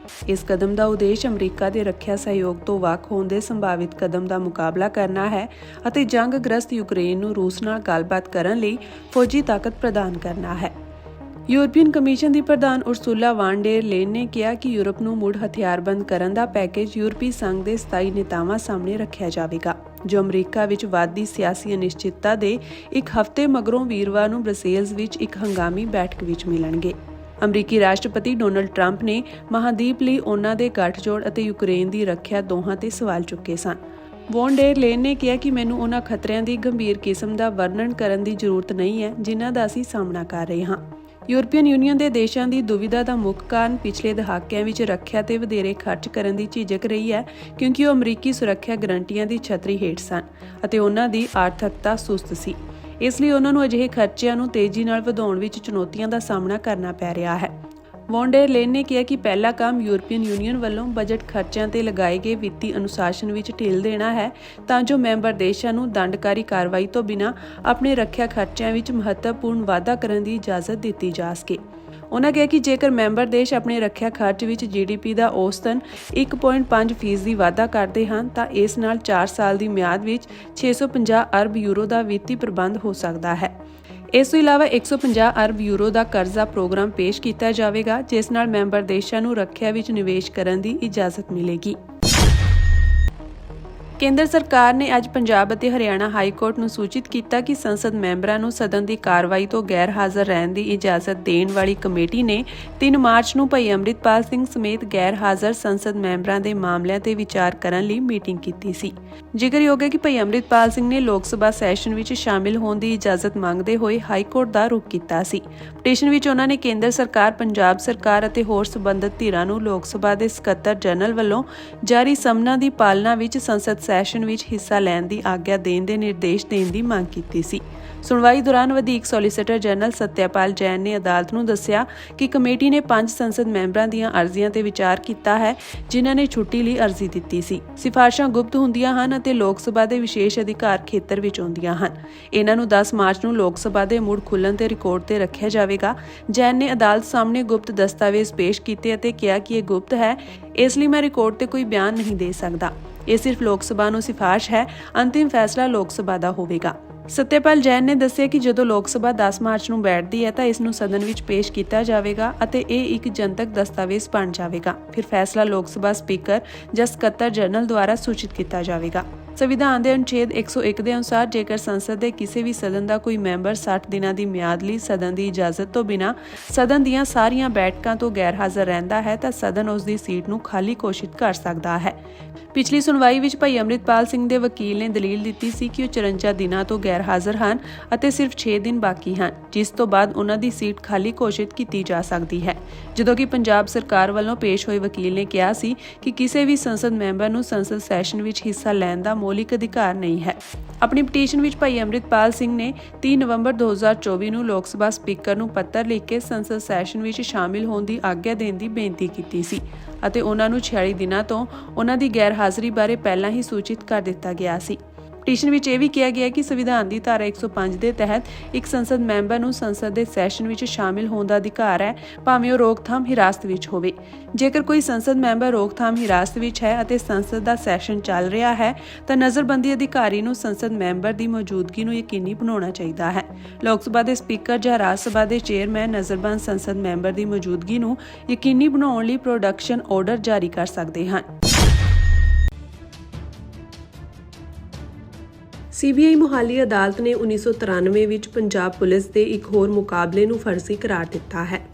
ਇਸ ਕਦਮ ਦਾ ਉਦੇਸ਼ ਅਮਰੀਕਾ ਦੇ ਰੱਖਿਆ ਸਹਿਯੋਗ ਤੋਂ ਵੱਖ ਹੋਣ ਦੇ ਸੰਭਾਵਿਤ ਕਦਮ ਦਾ ਮੁਕਾਬਲਾ ਕਰਨਾ ਹੈ ਅਤੇ ਜੰਗ-ਗ੍ਰਸਤ ਯੂਕਰੇਨ ਨੂੰ ਰੂਸ ਨਾਲ ਗੱਲਬਾਤ ਕਰਨ ਲਈ ਫੌਜੀ ਤਾਕਤ ਪ੍ਰਦਾਨ ਕਰਨਾ ਹੈ। ਯੂਰਪੀਅਨ ਕਮਿਸ਼ਨ ਦੀ ਪ੍ਰਧਾਨ ਉਰਸੁਲਾ ਵਾਨ ਡੇਰ ਲੇਨ ਨੇ ਕਿਹਾ ਕਿ ਯੂਰਪ ਨੂੰ ਮੁੜ ਹਥਿਆਰਬੰਦ ਕਰਨ ਦਾ ਪੈਕੇਜ ਯੂਰਪੀ ਸੰਘ ਦੇ 27 ਨੇਤਾਵਾਂ ਸਾਹਮਣੇ ਰੱਖਿਆ ਜਾਵੇਗਾ, ਜੋ ਅਮਰੀਕਾ ਵਿੱਚ ਵੱਧਦੀ ਸਿਆਸੀ ਅਨਿਸ਼ਚਿਤਤਾ ਦੇ ਇੱਕ ਹਫ਼ਤੇ ਮਗਰੋਂ ਵੀਰਵਾਰ ਨੂੰ ਬਰਸੇਲਜ਼ ਵਿੱਚ ਇੱਕ ਹੰਗਾਮੀ ਬੈਠਕ ਵਿੱਚ ਮਿਲਣਗੇ। ਅਮਰੀਕੀ ਰਾਸ਼ਟਰਪਤੀ ਡੋਨਲਡ ਟਰੰਪ ਨੇ ਮਹਾਦੀਪ ਲਈ ਉਹਨਾਂ ਦੇ ਗੱਠਜੋੜ ਅਤੇ ਯੂਕਰੇਨ ਦੀ ਰੱਖਿਆ ਦੋਹਾਂ ਤੇ ਸਵਾਲ ਚੁੱਕੇ ਸਨ। ਵੌਨ ਡੇਰ ਲੇਨ ਨੇ ਕਿਹਾ ਕਿ ਮੈਨੂੰ ਉਹਨਾਂ ਖਤਰਿਆਂ ਦੀ ਗੰਭੀਰ ਕਿਸਮ ਦਾ ਵਰਣਨ ਕਰਨ ਦੀ ਜ਼ਰੂਰਤ ਨਹੀਂ ਹੈ ਜਿਨ੍ਹਾਂ ਦਾ ਅਸੀਂ ਸਾਹਮਣਾ ਕਰ ਰਹੇ ਹਾਂ। ਯੂਰਪੀਅਨ ਯੂਨੀਅਨ ਦੇ ਦੇਸ਼ਾਂ ਦੀ ਦੁਵਿਧਾ ਦਾ ਮੁੱਖ ਕਾਰਨ ਪਿਛਲੇ ਦਹਾਕਿਆਂ ਵਿੱਚ ਰੱਖਿਆ ਤੇ ਵਧੇਰੇ ਖਰਚ ਕਰਨ ਦੀ ਝਿਜਕ ਰਹੀ ਹੈ ਕਿਉਂਕਿ ਉਹ ਅਮਰੀਕੀ ਸੁਰੱਖਿਆ ਗਰੰਟੀਆਂ ਦੀ ਛਤਰੀ ਹੇਠ ਸਨ ਅਤੇ ਉਹਨਾਂ ਦੀ ਆਰਥਿਕਤਾ ਸੁਸਤ ਸੀ। ਇਸ ਲਈ ਉਹਨਾਂ ਨੂੰ ਅਜਿਹੇ ਖਰਚਿਆਂ ਨੂੰ ਤੇਜ਼ੀ ਨਾਲ ਵਧਾਉਣ ਵਿੱਚ ਚੁਣੌਤੀਆਂ ਦਾ ਸਾਹਮਣਾ ਕਰਨਾ ਪੈ ਰਿਹਾ ਹੈ। ਵੌਨ ਡੇਰ ਲੇਨ ਨੇ ਕਿਹਾ ਕਿ ਪਹਿਲਾ ਕੰਮ ਯੂਰਪੀਅਨ ਯੂਨੀਅਨ ਵੱਲੋਂ ਬਜਟ ਖਰਚਿਆਂ ਤੇ ਲਗਾਏ ਗਏ ਵਿੱਤੀ ਅਨੁਸ਼ਾਸਨ ਵਿੱਚ ਢਿੱਲ ਦੇਣਾ ਹੈ ਤਾਂ ਜੋ ਮੈਂਬਰ ਦੇਸ਼ਾਂ ਨੂੰ ਦੰਡਕਾਰੀ ਕਾਰਵਾਈ ਤੋਂ ਬਿਨਾਂ ਆਪਣੇ ਰੱਖਿਆ ਖਰਚਿਆਂ ਵਿੱਚ ਮਹੱਤਵਪੂਰਨ ਵਾਧਾ ਕਰਨ ਦੀ ਇਜਾਜ਼ਤ ਦਿੱਤੀ ਜਾ ਸਕੇ। ਉਹਨਾਂ ਕਿਹਾ ਕਿ ਜੇਕਰ ਮੈਂਬਰ ਦੇਸ਼ ਆਪਣੇ ਰੱਖਿਆ ਖਰਚ ਵਿੱਚ GDP ਦਾ ਔਸਤਨ 1.5% ਵਾਧਾ ਕਰਦੇ ਹਨ ਤਾਂ ਇਸ ਨਾਲ 4 ਸਾਲ ਦੀ ਮਿਆਦ ਵਿੱਚ 650 ਅਰਬ ਯੂਰੋ ਦਾ ਵਿੱਤੀ ਪ੍ਰਬੰਧ ਹੋ ਸਕਦਾ ਹੈ। ਇਸ ਤੋਂ ਇਲਾਵਾ 150 ਅਰਬ ਯੂਰੋ ਦਾ ਕਰਜ਼ਾ ਪ੍ਰੋਗਰਾਮ ਪੇਸ਼ ਕੀਤਾ ਜਾਵੇਗਾ ਜਿਸ ਨਾਲ ਮੈਂਬਰ ਦੇਸ਼ਾਂ ਨੂੰ ਰੱਖਿਆ ਵਿੱਚ ਨਿਵੇਸ਼ ਕਰਨ ਦੀ ਇਜਾਜ਼ਤ ਮਿਲੇਗੀ। ਕੇਂਦਰ ਸਰਕਾਰ ਨੇ ਅੱਜ ਪੰਜਾਬ ਅਤੇ ਹਰਿਆਣਾ ਹਾਈ ਕੋਰਟ ਨੂੰ ਸੂਚਿਤ ਕੀਤਾ ਕਿ ਸੰਸਦ ਮੈਂਬਰਾਂ ਨੂੰ ਸਦਨ ਦੀ ਕਾਰਵਾਈ ਤੋਂ ਗੈਰ ਹਾਜ਼ਰ ਰਹਿਣ ਦੀ ਇਜਾਜ਼ਤ ਦੇਣ ਵਾਲੀ ਕਮੇਟੀ ਨੇ 3 ਮਾਰਚ ਨੂੰ ਭਾਈ ਅੰਮ੍ਰਿਤਪਾਲ ਸਿੰਘ ਸਮੇਤ ਗੈਰ ਹਾਜ਼ਰ ਸੰਸਦ ਮੈਂਬਰਾਂ ਦੇ ਮਾਮਲਿਆਂ ਤੇ ਵਿਚਾਰ ਕਰਨ ਲਈ ਮੀਟਿੰਗ ਕੀਤੀ ਸੀ। ਜ਼ਿਕਰਯੋਗ ਹੈ ਕਿ ਭਾਈ ਅੰਮ੍ਰਿਤਪਾਲ ਸਿੰਘ ਨੇ ਲੋਕ ਸਭਾ ਸੈਸ਼ਨ ਵਿੱਚ ਸ਼ਾਮਿਲ ਹੋਣ ਦੀ ਇਜਾਜ਼ਤ ਮੰਗਦੇ ਹੋਏ ਹਾਈ ਕੋਰਟ ਦਾ ਰੁਖ ਕੀਤਾ ਸੀ। ਪਟੀਸ਼ਨ ਵਿੱਚ ਉਹਨਾਂ ਨੇ ਕੇਂਦਰ ਸਰਕਾਰ, ਪੰਜਾਬ ਸਰਕਾਰ ਅਤੇ ਹੋਰ ਸਬੰਧਤ ਧਿਰਾਂ ਨੂੰ ਲੋਕ ਸਭਾ ਦੇ ਸਕੱਤਰ ਜਨਰਲ ਵੱਲੋਂ ਜਾਰੀ ਸਮਨਾਂ ਦੀ ਪਾਲਣਾ ਵਿੱਚ ਸੰਸਦ ਸੈਸ਼ਨ ਵਿੱਚ ਹਿੱਸਾ ਲੈਣ ਦੀ ਆਗਿਆ ਦੇਣ ਦੇ ਨਿਰਦੇਸ਼ ਦੇਣ ਦੀ ਮੰਗ ਕੀਤੀ ਸੀ। ਸੁਣਵਾਈ ਦੌਰਾਨ ਵਧੀਕ ਸੋਲੀਸਿਟਰ ਜਨਰਲ ਸਤਿਆਪਾਲ ਜੈਨ ਨੇ ਅਦਾਲਤ ਨੂੰ ਦੱਸਿਆ ਕਿ ਕਮੇਟੀ ਨੇ 5 ਸੰਸਦ ਮੈਂਬਰਾਂ ਦੀਆਂ ਅਰਜ਼ੀਆਂ ਤੇ ਵਿਚਾਰ ਕੀਤਾ ਹੈ ਜਿਨ੍ਹਾਂ ਨੇ ਛੁੱਟੀ ਲਈ ਅਰਜ਼ੀ ਦਿੱਤੀ ਸੀ। ਸਿਫਾਰਸ਼ਾਂ ਗੁਪਤ ਹੁੰਦੀਆਂ ਹਨ ਅਤੇ ਲੋਕ ਸਭਾ ਦੇ ਵਿਸ਼ੇਸ਼ ਅਧਿਕਾਰ ਖੇਤਰ ਵਿੱਚ ਆਉਂਦੀਆਂ ਹਨ। ਇਹਨਾਂ ਨੂੰ 10 ਮਾਰਚ ਨੂੰ ਲੋਕ ਸਭਾ ਦੇ ਮੁੜ ਖੁੱਲ੍ਹਣ ਤੇ ਰਿਕਾਰਡ ਤੇ ਰੱਖਿਆ ਜਾਵੇਗਾ। ਜੈਨ ਨੇ ਅਦਾਲਤ ਸਾਹਮਣੇ ਗੁਪਤ ਦਸਤਾਵੇਜ਼ ਪੇਸ਼ ਕੀਤੇ ਅਤੇ ਕਿਹਾ ਕਿ ਇਹ ਗੁਪਤ ਹੈ, ਇਸ ਲਈ ਮੈਂ ਰਿਕਾਰਡ ਤੇ ਕੋਈ ਬਿਆਨ ਨਹੀਂ ਦੇ ਸਕਦਾ। ਇਹ ਸਿਰਫ ਲੋਕ ਸਭਾ ਨੂੰ ਸਿਫਾਰਸ਼ ਹੈ, ਅੰਤਿਮ ਫੈਸਲਾ ਲੋਕ ਸਭਾ ਦਾ ਹੋਵੇਗਾ। ਸਤਿਆਪਾਲ ਜੈਨ ਨੇ ਦੱਸਿਆ ਕਿ ਜਦੋਂ ਲੋਕ ਸਭਾ 10 ਮਾਰਚ ਨੂੰ ਬੈਠਦੀ ਹੈ ਤਾਂ ਇਸ ਨੂੰ ਸਦਨ ਵਿੱਚ ਪੇਸ਼ ਕੀਤਾ ਜਾਵੇਗਾ ਅਤੇ ਇਹ ਇੱਕ ਜਨਤਕ ਦਸਤਾਵੇਜ਼ ਬਣ ਜਾਵੇਗਾ। ਫਿਰ ਫੈਸਲਾ ਲੋਕ ਸਭਾ ਸਪੀਕਰ ਜਾਂ ਸਕੱਤਰ ਜਨਰਲ ਦੁਆਰਾ ਸੂਚਿਤ ਕੀਤਾ ਜਾਵੇਗਾ। ਸੰਵਿਧਾਨ ਦੇ ਅਨੁਛੇਦ 101 ਦੇ ਅਨੁਸਾਰ ਜੇਕਰ ਸੰਸਦ ਦੇ ਕਿਸੇ ਵੀ ਸਦਨ ਦਾ ਕੋਈ ਮੈਂਬਰ 60 ਦਿਨਾਂ ਦੀ ਮਿਆਦ ਲਈ ਸਦਨ ਦੀ ਇਜਾਜ਼ਤ ਤੋਂ ਬਿਨਾਂ ਸਦਨ ਦੀਆਂ ਸਾਰੀਆਂ ਬੈਠਕਾਂ ਤੋਂ ਗੈਰ ਹਾਜ਼ਰ ਰਹਿੰਦਾ ਹੈ ਤਾਂ ਸਦਨ ਉਸ ਦੀ ਸੀਟ ਨੂੰ ਖਾਲੀ ਘੋਸ਼ਿਤ ਕਰ ਸਕਦਾ ਹੈ। ਪਿਛਲੀ ਸੁਣਵਾਈ ਵਿੱਚ ਭਾਈ ਅੰਮ੍ਰਿਤਪਾਲ ਸਿੰਘ ਦੇ ਵਕੀਲ ਨੇ ਦਲੀਲ ਦਿੱਤੀ ਸੀ ਕਿ ਉਹ 54 ਦਿਨਾਂ ਤੋਂ ਗੈਰ ਹਾਜ਼ਰ ਹਨ ਅਤੇ ਸਿਰਫ 6 ਦਿਨ ਬਾਕੀ ਹਨ, ਜਿਸ ਤੋਂ ਬਾਅਦ ਉਹਨਾਂ ਦੀ ਸੀਟ ਖਾਲੀ ਘੋਸ਼ਿਤ ਕੀਤੀ ਜਾ ਸਕਦੀ ਹੈ। ਜਦੋਂ ਕਿ ਪੰਜਾਬ ਸਰਕਾਰ ਵੱਲੋਂ ਪੇਸ਼ ਹੋਏ ਵਕੀਲ ਨੇ ਕਿਹਾ ਸੀ ਕਿ ਕਿਸੇ ਵੀ ਸੰਸਦ ਮੈਂਬਰ ਨੂੰ ਸੰਸਦ ਸੈਸ਼ਨ ਵਿੱਚ ਹਿੱਸਾ ਲੈਣ ਦਾ ਮੌਲਿਕ ਅਧਿਕਾਰ ਨਹੀਂ ਹੈ। ਆਪਣੀ ਪਟੀਸ਼ਨ ਵਿੱਚ ਭਾਈ ਅੰਮ੍ਰਿਤਪਾਲ ਸਿੰਘ ਨੇ 3 ਨਵੰਬਰ 2024 ਨੂੰ ਲੋਕ ਸਭਾ ਸਪੀਕਰ ਨੂੰ ਪੱਤਰ ਲਿਖ ਕੇ ਸੰਸਦ ਸੈਸ਼ਨ ਵਿੱਚ ਸ਼ਾਮਿਲ ਹੋਣ ਦੀ ਆਗਿਆ ਦੇਣ ਦੀ ਬੇਨਤੀ ਕੀਤੀ ਸੀ ਅਤੇ ਉਹਨਾਂ ਨੂੰ 46 ਦਿਨਾਂ ਤੋਂ ਉਹਨਾਂ ਦੀ ਗੈਰ ਹਾਜ਼ਰੀ ਬਾਰੇ ਪਹਿਲਾਂ ਹੀ ਸੂਚਿਤ ਕਰ ਦਿੱਤਾ ਗਿਆ ਸੀ। ਪਟੀਸ਼ਨ ਵਿੱਚ ਇਹ ਵੀ ਕਿਹਾ ਗਿਆ ਕਿ ਸੰਵਿਧਾਨ ਦੀ ਧਾਰਾ 105 ਦੇ ਤਹਿਤ ਇੱਕ ਸੰਸਦ ਮੈਂਬਰ ਨੂੰ ਸੰਸਦ ਦੇ ਸੈਸ਼ਨ ਵਿੱਚ ਸ਼ਾਮਿਲ ਹੋਣ ਦਾ ਅਧਿਕਾਰ ਹੈ, ਭਾਵੇਂ ਉਹ ਰੋਕਥਾਮ ਹਿਰਾਸਤ ਵਿੱਚ ਹੋਵੇ। ਜੇਕਰ ਕੋਈ ਸੰਸਦ ਮੈਂਬਰ ਰੋਕਥਾਮ ਹਿਰਾਸਤ ਵਿੱਚ ਹੈ ਅਤੇ ਸੰਸਦ ਦਾ ਸੈਸ਼ਨ ਚੱਲ ਰਿਹਾ ਹੈ ਤਾਂ ਨਜ਼ਰਬੰਦੀ ਅਧਿਕਾਰੀ ਨੂੰ ਸੰਸਦ ਮੈਂਬਰ ਦੀ ਮੌਜੂਦਗੀ ਨੂੰ ਯਕੀਨੀ ਬਣਾਉਣਾ ਚਾਹੀਦਾ ਹੈ। ਲੋਕ ਸਭਾ ਦੇ ਸਪੀਕਰ ਜਾਂ ਰਾਜ ਸਭਾ ਦੇ ਚੇਅਰਮੈਨ ਨਜ਼ਰਬੰਦ ਸੰਸਦ ਮੈਂਬਰ ਦੀ ਮੌਜੂਦਗੀ ਨੂੰ ਯਕੀਨੀ ਬਣਾਉਣ ਲਈ ਪ੍ਰੋਡਕਸ਼ਨ ਆਰਡਰ ਜਾਰੀ ਕਰ ਸਕਦੇ ਹਨ। ਸੀਬੀਆਈ ਮੁਹਾਲੀ ਅਦਾਲਤ ਨੇ 1993 ਵਿੱਚ ਪੰਜਾਬ ਪੁਲਿਸ ਦੇ ਇੱਕ ਹੋਰ ਮੁਕਾਬਲੇ ਨੂੰ ਫਰਜ਼ੀ ਕਰਾਰ ਦਿੱਤਾ ਹੈ।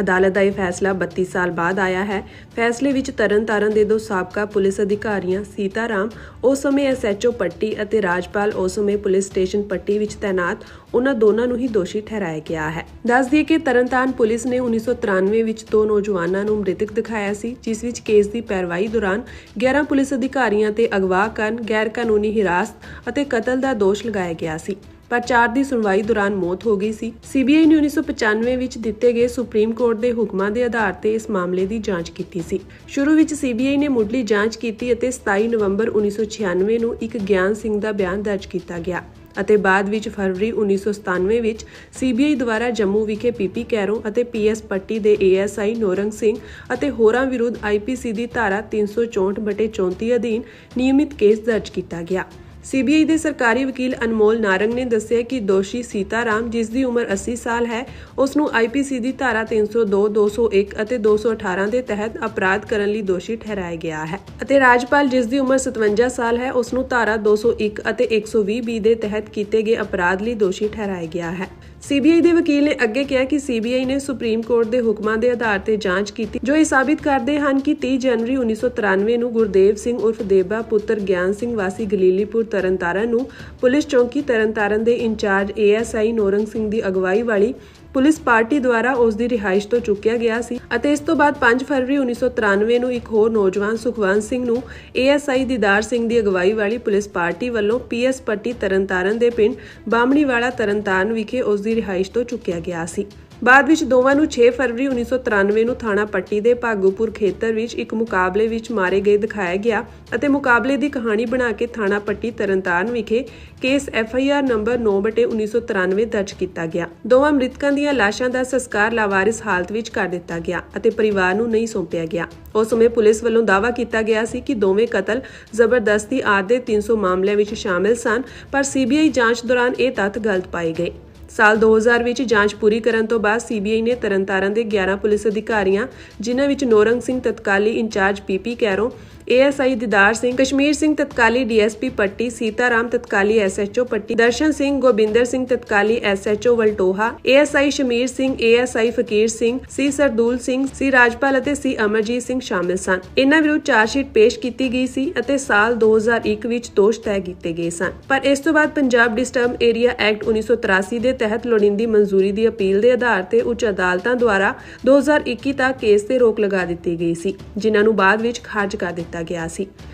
ਅਦਾਲਤ ਦਾ ਇਹ ਫੈਸਲਾ 32 ਸਾਲ ਬਾਅਦ ਆਇਆ ਹੈ। ਫੈਸਲੇ ਵਿੱਚ ਤਰਨਤਾਰਨ ਦੇ 2 ਸਾਬਕਾ ਪੁਲਿਸ ਅਧਿਕਾਰੀਆਂ ਸੀਤਾਰਾਮ ਉਸ ਸਮੇਂ ਐਸਐਚਓ ਪੱਟੀ ਅਤੇ ਰਾਜਪਾਲ ਉਸ ਸਮੇਂ ਪੁਲਿਸ ਸਟੇਸ਼ਨ ਪੱਟੀ ਵਿੱਚ ਤੈਨਾਤ ਉਹਨਾਂ ਦੋਨਾਂ ਨੂੰ ਹੀ ਦੋਸ਼ੀ ਠਹਿਰਾਇਆ ਗਿਆ ਹੈ। ਦੱਸ ਦਈਏ ਕਿ ਤਰਨਤਾਰਨ ਪੁਲਿਸ ਨੇ 1993 ਵਿੱਚ 2 ਨੌਜਵਾਨਾਂ ਨੂੰ ਮ੍ਰਿਤਕ ਦਿਖਾਇਆ ਸੀ, ਜਿਸ ਵਿੱਚ ਕੇਸ ਦੀ ਪੈਰਵਾਈ ਦੌਰਾਨ 11 ਪੁਲਿਸ ਅਧਿਕਾਰੀਆਂ ਤੇ ਅਗਵਾ ਕਰਨ, ਗੈਰ ਕਾਨੂੰਨੀ ਹਿਰਾਸਤ ਅਤੇ ਕਤਲ ਦਾ ਦੋਸ਼ ਲਗਾਇਆ ਗਿਆ ਸੀ। ਪਰ 4 ਦੀ ਸੁਣਵਾਈ ਦੌਰਾਨ ਮੌਤ ਹੋ ਗਈ ਸੀ। ਸੀਬੀਆਈ ਨੇ 1995 ਵਿੱਚ ਦਿੱਤੇ ਗਏ ਸੁਪਰੀਮ ਕੋਰਟ ਦੇ ਹੁਕਮਾਂ ਦੇ ਆਧਾਰ ਤੇ ਇਸ ਮਾਮਲੇ ਦੀ ਜਾਂਚ ਕੀਤੀ ਸੀ। ਸ਼ੁਰੂ ਵਿੱਚ ਸੀਬੀਆਈ ਨੇ ਮੁੱਢਲੀ ਜਾਂਚ ਕੀਤੀ ਅਤੇ 27 ਨਵੰਬਰ 1996 ਨੂੰ ਇੱਕ ਗਿਆਨ ਸਿੰਘ ਦਾ ਬਿਆਨ ਦਰਜ ਕੀਤਾ ਗਿਆ ਅਤੇ ਬਾਅਦ ਵਿੱਚ ਫਰਵਰੀ 1997 ਵਿੱਚ ਸੀਬੀਆਈ ਦੁਆਰਾ ਜੰਮੂ ਵਿਖੇ ਪੀਪੀ ਕੈਰੋਂ ਅਤੇ ਪੀਐਸ ਪੱਟੀ ਦੇ ਏਐਸਆਈ ਨੋਰੰਗ ਸਿੰਘ ਅਤੇ ਹੋਰਾਂ ਵਿਰੁੱਧ ਆਈਪੀਸੀ ਦੀ ਧਾਰਾ 364/34 ਅਧੀਨ ਨਿਯਮਿਤ ਕੇਸ ਦਰਜ ਕੀਤਾ ਗਿਆ। ਸੀਬੀਆਈ ਦੇ ਸਰਕਾਰੀ ਵਕੀਲ ਅਨਮੋਲ ਨਾਰੰਗ ਨੇ ਦੱਸਿਆ ਕਿ ਦੋਸ਼ੀ ਸੀਤਾਰਾਮ, ਜਿਸ ਦੀ ਉਮਰ 80 ਸਾਲ ਹੈ, ਉਸ ਨੂੰ ਆਈਪੀਸੀ ਦੀ ਧਾਰਾ 302, 201 ਅਤੇ 218 ਦੇ ਤਹਿਤ ਅਪਰਾਧ ਕਰਨ ਲਈ ਦੋਸ਼ੀ ਠਹਿਰਾਇਆ ਗਿਆ ਹੈ ਅਤੇ ਰਾਜਪਾਲ, ਜਿਸ ਦੀ ਉਮਰ 57 ਸਾਲ ਹੈ, ਉਸ ਨੂੰ ਧਾਰਾ 201 ਅਤੇ 120B ਦੇ ਤਹਿਤ ਕੀਤੇ ਗਏ ਅਪਰਾਧ ਲਈ ਦੋਸ਼ੀ ਠਹਿਰਾਇਆ ਗਿਆ ਹੈ। ਸੀਬੀਆਈ ਦੇ ਵਕੀਲ ਨੇ ਅੱਗੇ ਕਿਹਾ ਕਿ ਸੀਬੀਆਈ ਨੇ ਸੁਪਰੀਮ ਕੋਰਟ ਦੇ ਹੁਕਮਾਂ ਦੇ ਆਧਾਰ ਤੇ ਜਾਂਚ ਕੀਤੀ, ਜੋ ਇਹ ਸਾਬਿਤ ਕਰਦੇ ਹਨ ਕਿ 30 ਜਨਵਰੀ 1993 ਨੂੰ ਗੁਰਦੇਵ ਸਿੰਘ ਉਰਫ ਦੇਬਾ ਪੁੱਤਰ ਗਿਆਨ ਸਿੰਘ ਵਾਸੀ ਗਲੀਲੀਪੁਰ ਤਰਨਤਾਰਨ ਨੂੰ ਪੁਲਿਸ ਚੌਂਕੀ ਤਰਨਤਾਰਨ ਦੇ ਇੰਚਾਰਜ ਏਐਸਆਈ ਨੋਰੰਗ ਸਿੰਘ ਦੀ ਅਗਵਾਈ ਵਾਲੀ ਪੁਲਿਸ ਪਾਰਟੀ ਦੁਆਰਾ ਉਸ ਦੀ ਰਿਹਾਇਸ਼ ਤੋਂ ਚੁੱਕਿਆ ਗਿਆ ਸੀ ਅਤੇ ਇਸ ਤੋਂ ਬਾਅਦ 5 ਫਰਵਰੀ 1993 ਨੂੰ ਇੱਕ ਹੋਰ ਨੌਜਵਾਨ ਸੁਖਵੰਤ ਸਿੰਘ ਨੂੰ ਏਐਸਆਈ ਦੀਦਾਰ ਸਿੰਘ ਦੀ ਅਗਵਾਈ ਵਾਲੀ ਪੁਲਿਸ ਪਾਰਟੀ ਵੱਲੋਂ ਪੀਐਸ ਪੱਟੀ ਤਰਨਤਾਰਨ ਦੇ ਪਿੰਡ ਬਾਮਣੀਵਾਲਾ ਤਰਨਤਾਰਨ ਵਿਖੇ ਉਸ ਦੀ ਰਿਹਾਇਸ਼ ਤੋਂ ਚੁੱਕਿਆ ਗਿਆ ਸੀ। ਬਾਅਦ ਵਿੱਚ ਦੋਵਾਂ ਨੂੰ 6 ਫਰਵਰੀ 1993 ਨੂੰ ਥਾਣਾ ਪੱਟੀ ਦੇ ਭਾਗੂਪੁਰ ਖੇਤਰ ਵਿੱਚ ਇੱਕ ਮੁਕਾਬਲੇ ਵਿੱਚ ਮਾਰੇ ਗਏ ਦਿਖਾਇਆ ਗਿਆ ਅਤੇ ਮੁਕਾਬਲੇ ਦੀ ਕਹਾਣੀ ਬਣਾ ਕੇ ਥਾਣਾ ਪੱਟੀ ਤਰਨਤਾਰਨ ਵਿਖੇ ਕੇਸ FIR ਨੰਬਰ 9/1993 ਦਰਜ ਕੀਤਾ ਗਿਆ। ਦੋਵਾਂ ਮ੍ਰਿਤਕਾਂ ਦੀਆਂ ਲਾਸ਼ਾਂ ਦਾ ਸੰਸਕਾਰ ਲਾਵਾਰਿਸ ਹਾਲਤ ਵਿੱਚ ਕਰ ਦਿੱਤਾ ਗਿਆ ਅਤੇ ਪਰਿਵਾਰ ਨੂੰ ਨਹੀਂ ਸੌਂਪਿਆ ਗਿਆ। ਉਸ ਸਮੇਂ ਪੁਲਿਸ ਵੱਲੋਂ ਦਾਅਵਾ ਕੀਤਾ ਗਿਆ ਸੀ ਕਿ ਦੋਵੇਂ ਕਤਲ, ਜ਼ਬਰਦਸਤੀ ਆਦਿ ਦੇ 300 ਮਾਮਲਿਆਂ ਵਿੱਚ ਸ਼ਾਮਿਲ ਸਨ, ਪਰ ਸੀਬੀਆਈ ਜਾਂਚ ਦੌਰਾਨ ਇਹ ਤੱਥ ਗਲਤ ਪਾਏ ਗਏ। ਸਾਲ 2000 ਵਿੱਚ ਜਾਂਚ ਪੂਰੀ ਕਰਨ ਤੋਂ ਬਾਅਦ ਸੀਬੀਆਈ ਨੇ ਤਰਨਤਾਰਨ ਦੇ 11 ਪੁਲਿਸ ਅਧਿਕਾਰੀਆਂ, ਜਿਨ੍ਹਾਂ ਵਿੱਚ ਨੋਰੰਗ ਸਿੰਘ ਤਤਕਾਲੀ incharge PP Kairon, ASI Didar Singh, Kashmir Singh ਤਤਕਾਲੀ ਡੀਐਸਪੀ ਪੱਟੀ, ਸੀਤਾਰਾਮ ਤਤਕਾਲੀ ਐਸਐਚਓ ਪੱਟੀ, ਦਰਸ਼ਨ ਸਿੰਘ, ਗੋਬਿੰਦਰ ਸਿੰਘ ਤਤਕਾਲੀ SHO Valtoha, ASI Shamir Singh, ASI Fakir Singh, ਸੀ ਸਰਦੂਲ ਸਿੰਘ, ਸੀ ਰਾਜਪਾਲ ਅਤੇ ਸੀ ਅਮਰਜੀਤ ਸਿੰਘ ਸ਼ਾਮਿਲ ਸਨ। ਇਨ੍ਹਾਂ ਵਿਰੁੱਧ ਚਾਰਜਸ਼ੀਟ ਪੇਸ਼ ਕੀਤੀ ਗਈ ਸੀ ਅਤੇ ਸਾਲ 2001 ਵਿੱਚ ਦੋਸ਼ ਤੈਅ ਕੀਤੇ ਗਏ ਸਨ, ਪਰ ਇਸ ਤੋਂ ਬਾਅਦ ਪੰਜਾਬ ਡਿਸਟਰਬ ਏਰੀਆ ਐਕਟ 1983 ਦੇ ਤਹਿਤ ਲੋੜੀਂਦੀ ਮਨਜ਼ੂਰੀ ਦੀ ਅਪੀਲ ਦੇ ਆਧਾਰ ਤੇ ਉੱਚ ਅਦਾਲਤਾਂ ਦੁਆਰਾ 2021 ਤੱਕ ਕੇਸ ਤੇ ਰੋਕ ਲਗਾ ਦਿੱਤੀ ਗਈ ਸੀ, ਜਿਨ੍ਹਾਂ ਨੂੰ ਬਾਅਦ ਵਿੱਚ ਖਾਰਜ ਕਰ ਦਿੱਤਾ ਕੀਤਾ ਗਿਆ ਸੀ।